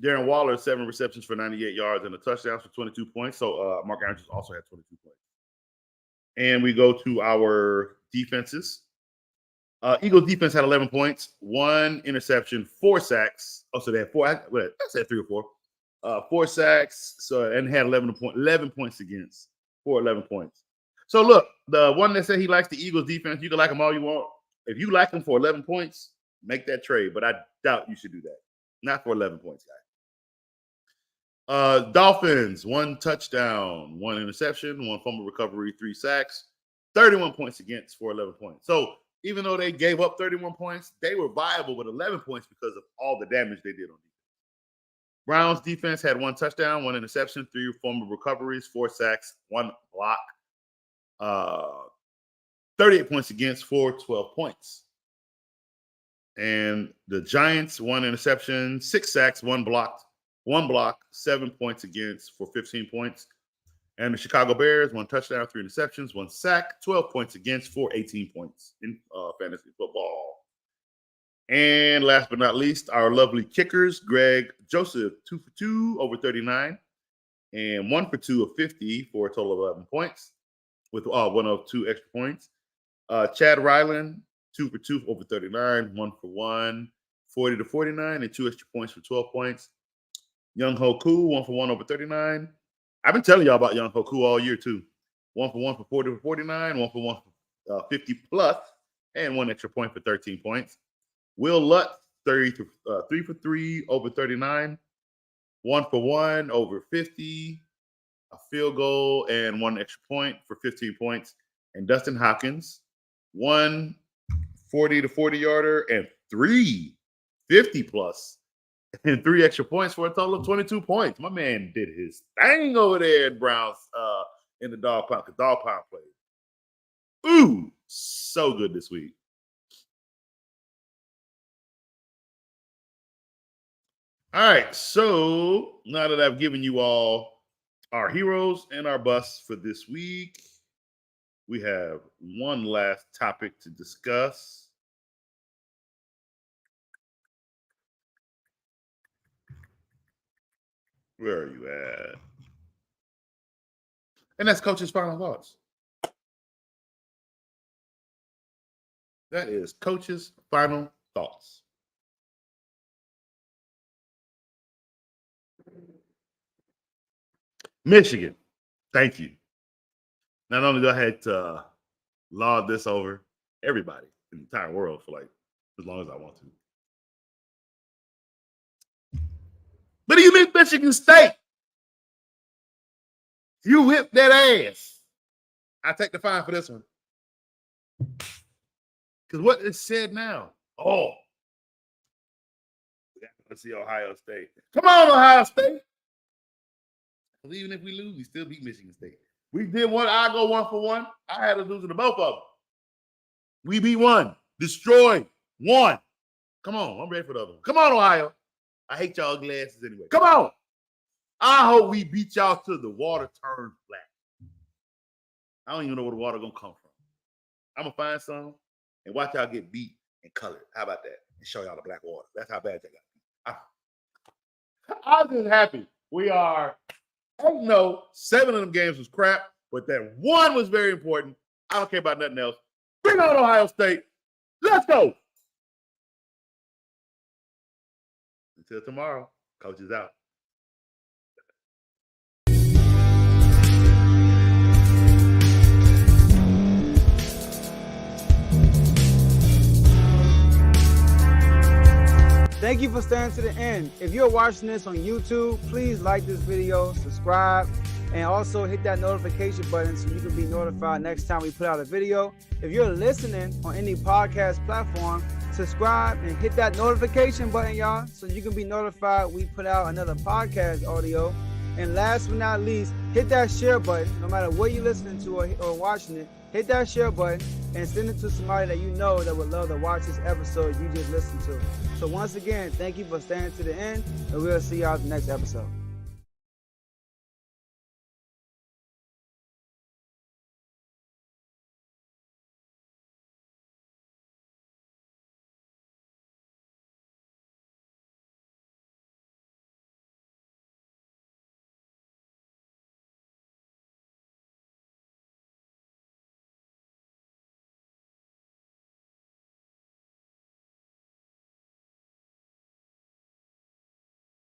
Darren Waller, 7 receptions for 98 yards and a touchdown for 22 points. So Mark Andrews also had 22 points. And we go to our defenses. Eagles defense had 11 points, 1 interception, 4 sacks. Oh, so they had 4. I said 3 or 4. 4 sacks. And had 11 points against for 11 points. So look, the one that said he likes the Eagles defense, you can like them all you want. If you like them for 11 points, make that trade. But I doubt you should do that. Not for 11 points, guys. Dolphins, 1 touchdown, 1 interception, 1 fumble recovery, 3 sacks, 31 points against for 11 points. So even though they gave up 31 points, they were viable with 11 points because of all the damage they did on defense. Browns defense had 1 touchdown, 1 interception, 3 fumble recoveries, 4 sacks, 1 block. 38 points against for 12 points. And the Giants, 1 interception, 6 sacks, 1 block, 7 points against for 15 points. And the Chicago Bears, 1 touchdown, 3 interceptions, 1 sack, 12 points against for 18 points in fantasy football. And last but not least, our lovely kickers, Greg Joseph, 2 for 2 over 39, and 1 for 2 of 50 for a total of 11 points, with 1 of 2 extra points. Chad Ryland, 2 for 2 over 39, 1 for 1, 40 to 49, and 2 extra points for 12 points. Young Ho Koo, 1 for 1 over 39. I've been telling y'all about Young Ho Koo all year, too. 1 for 1 for 40 to 49, 1 for 1 for 50 plus, and 1 extra point for 13 points. Will Lutz, 3 for 3 over 39, 1 for 1 over 50, a field goal, and 1 extra point for 15 points. And Dustin Hopkins, 1 40 to 40 yarder and 3 50 plus and 3 extra points for a total of 22 points. My man did his thing over there in Browns in the dog pound play. Ooh, so good this week. All right, so now that I've given you all our heroes and our busts for this week, we have one last topic to discuss. Where are you at? And that's Coach's final thoughts. That is Coach's final thoughts. Michigan, thank you. Not only do I had to laud this over everybody in the entire world for like as long as I want to, but you beat Michigan State. You whipped that ass. I take the fine for this one. Because what is said now? Oh, we got to see Ohio State. Come on, Ohio State. Because even if we lose, we still beat Michigan State. We did one. I go 1 for 1. I had to lose to both of them. We beat one. Destroyed one. Come on. I'm ready for the other one. Come on, Ohio. I hate y'all glasses anyway. Come on. I hope we beat y'all till the water turns black. I don't even know where the water going to come from. I'm going to find some and watch y'all get beat and colored. How about that? And show y'all the black water. That's how bad they got. I'm just happy. We are 8-0. 7 of them games was crap, but that one was very important. I don't care about nothing else. Bring on Ohio State. Let's go. Until tomorrow, Coach is out. Thank you for staying to the end. If you're watching this on YouTube, please like this video, subscribe, and also hit that notification button so you can be notified next time we put out a video. If you're listening on any podcast platform, subscribe and hit that notification button, y'all, so you can be notified we put out another podcast audio. And last but not least, hit that share button. No matter what you're listening to or watching it, hit that share button and send it to somebody that you know that would love to watch this episode you just listened to. So once again, thank you for staying to the end, and we'll see y'all at the next episode.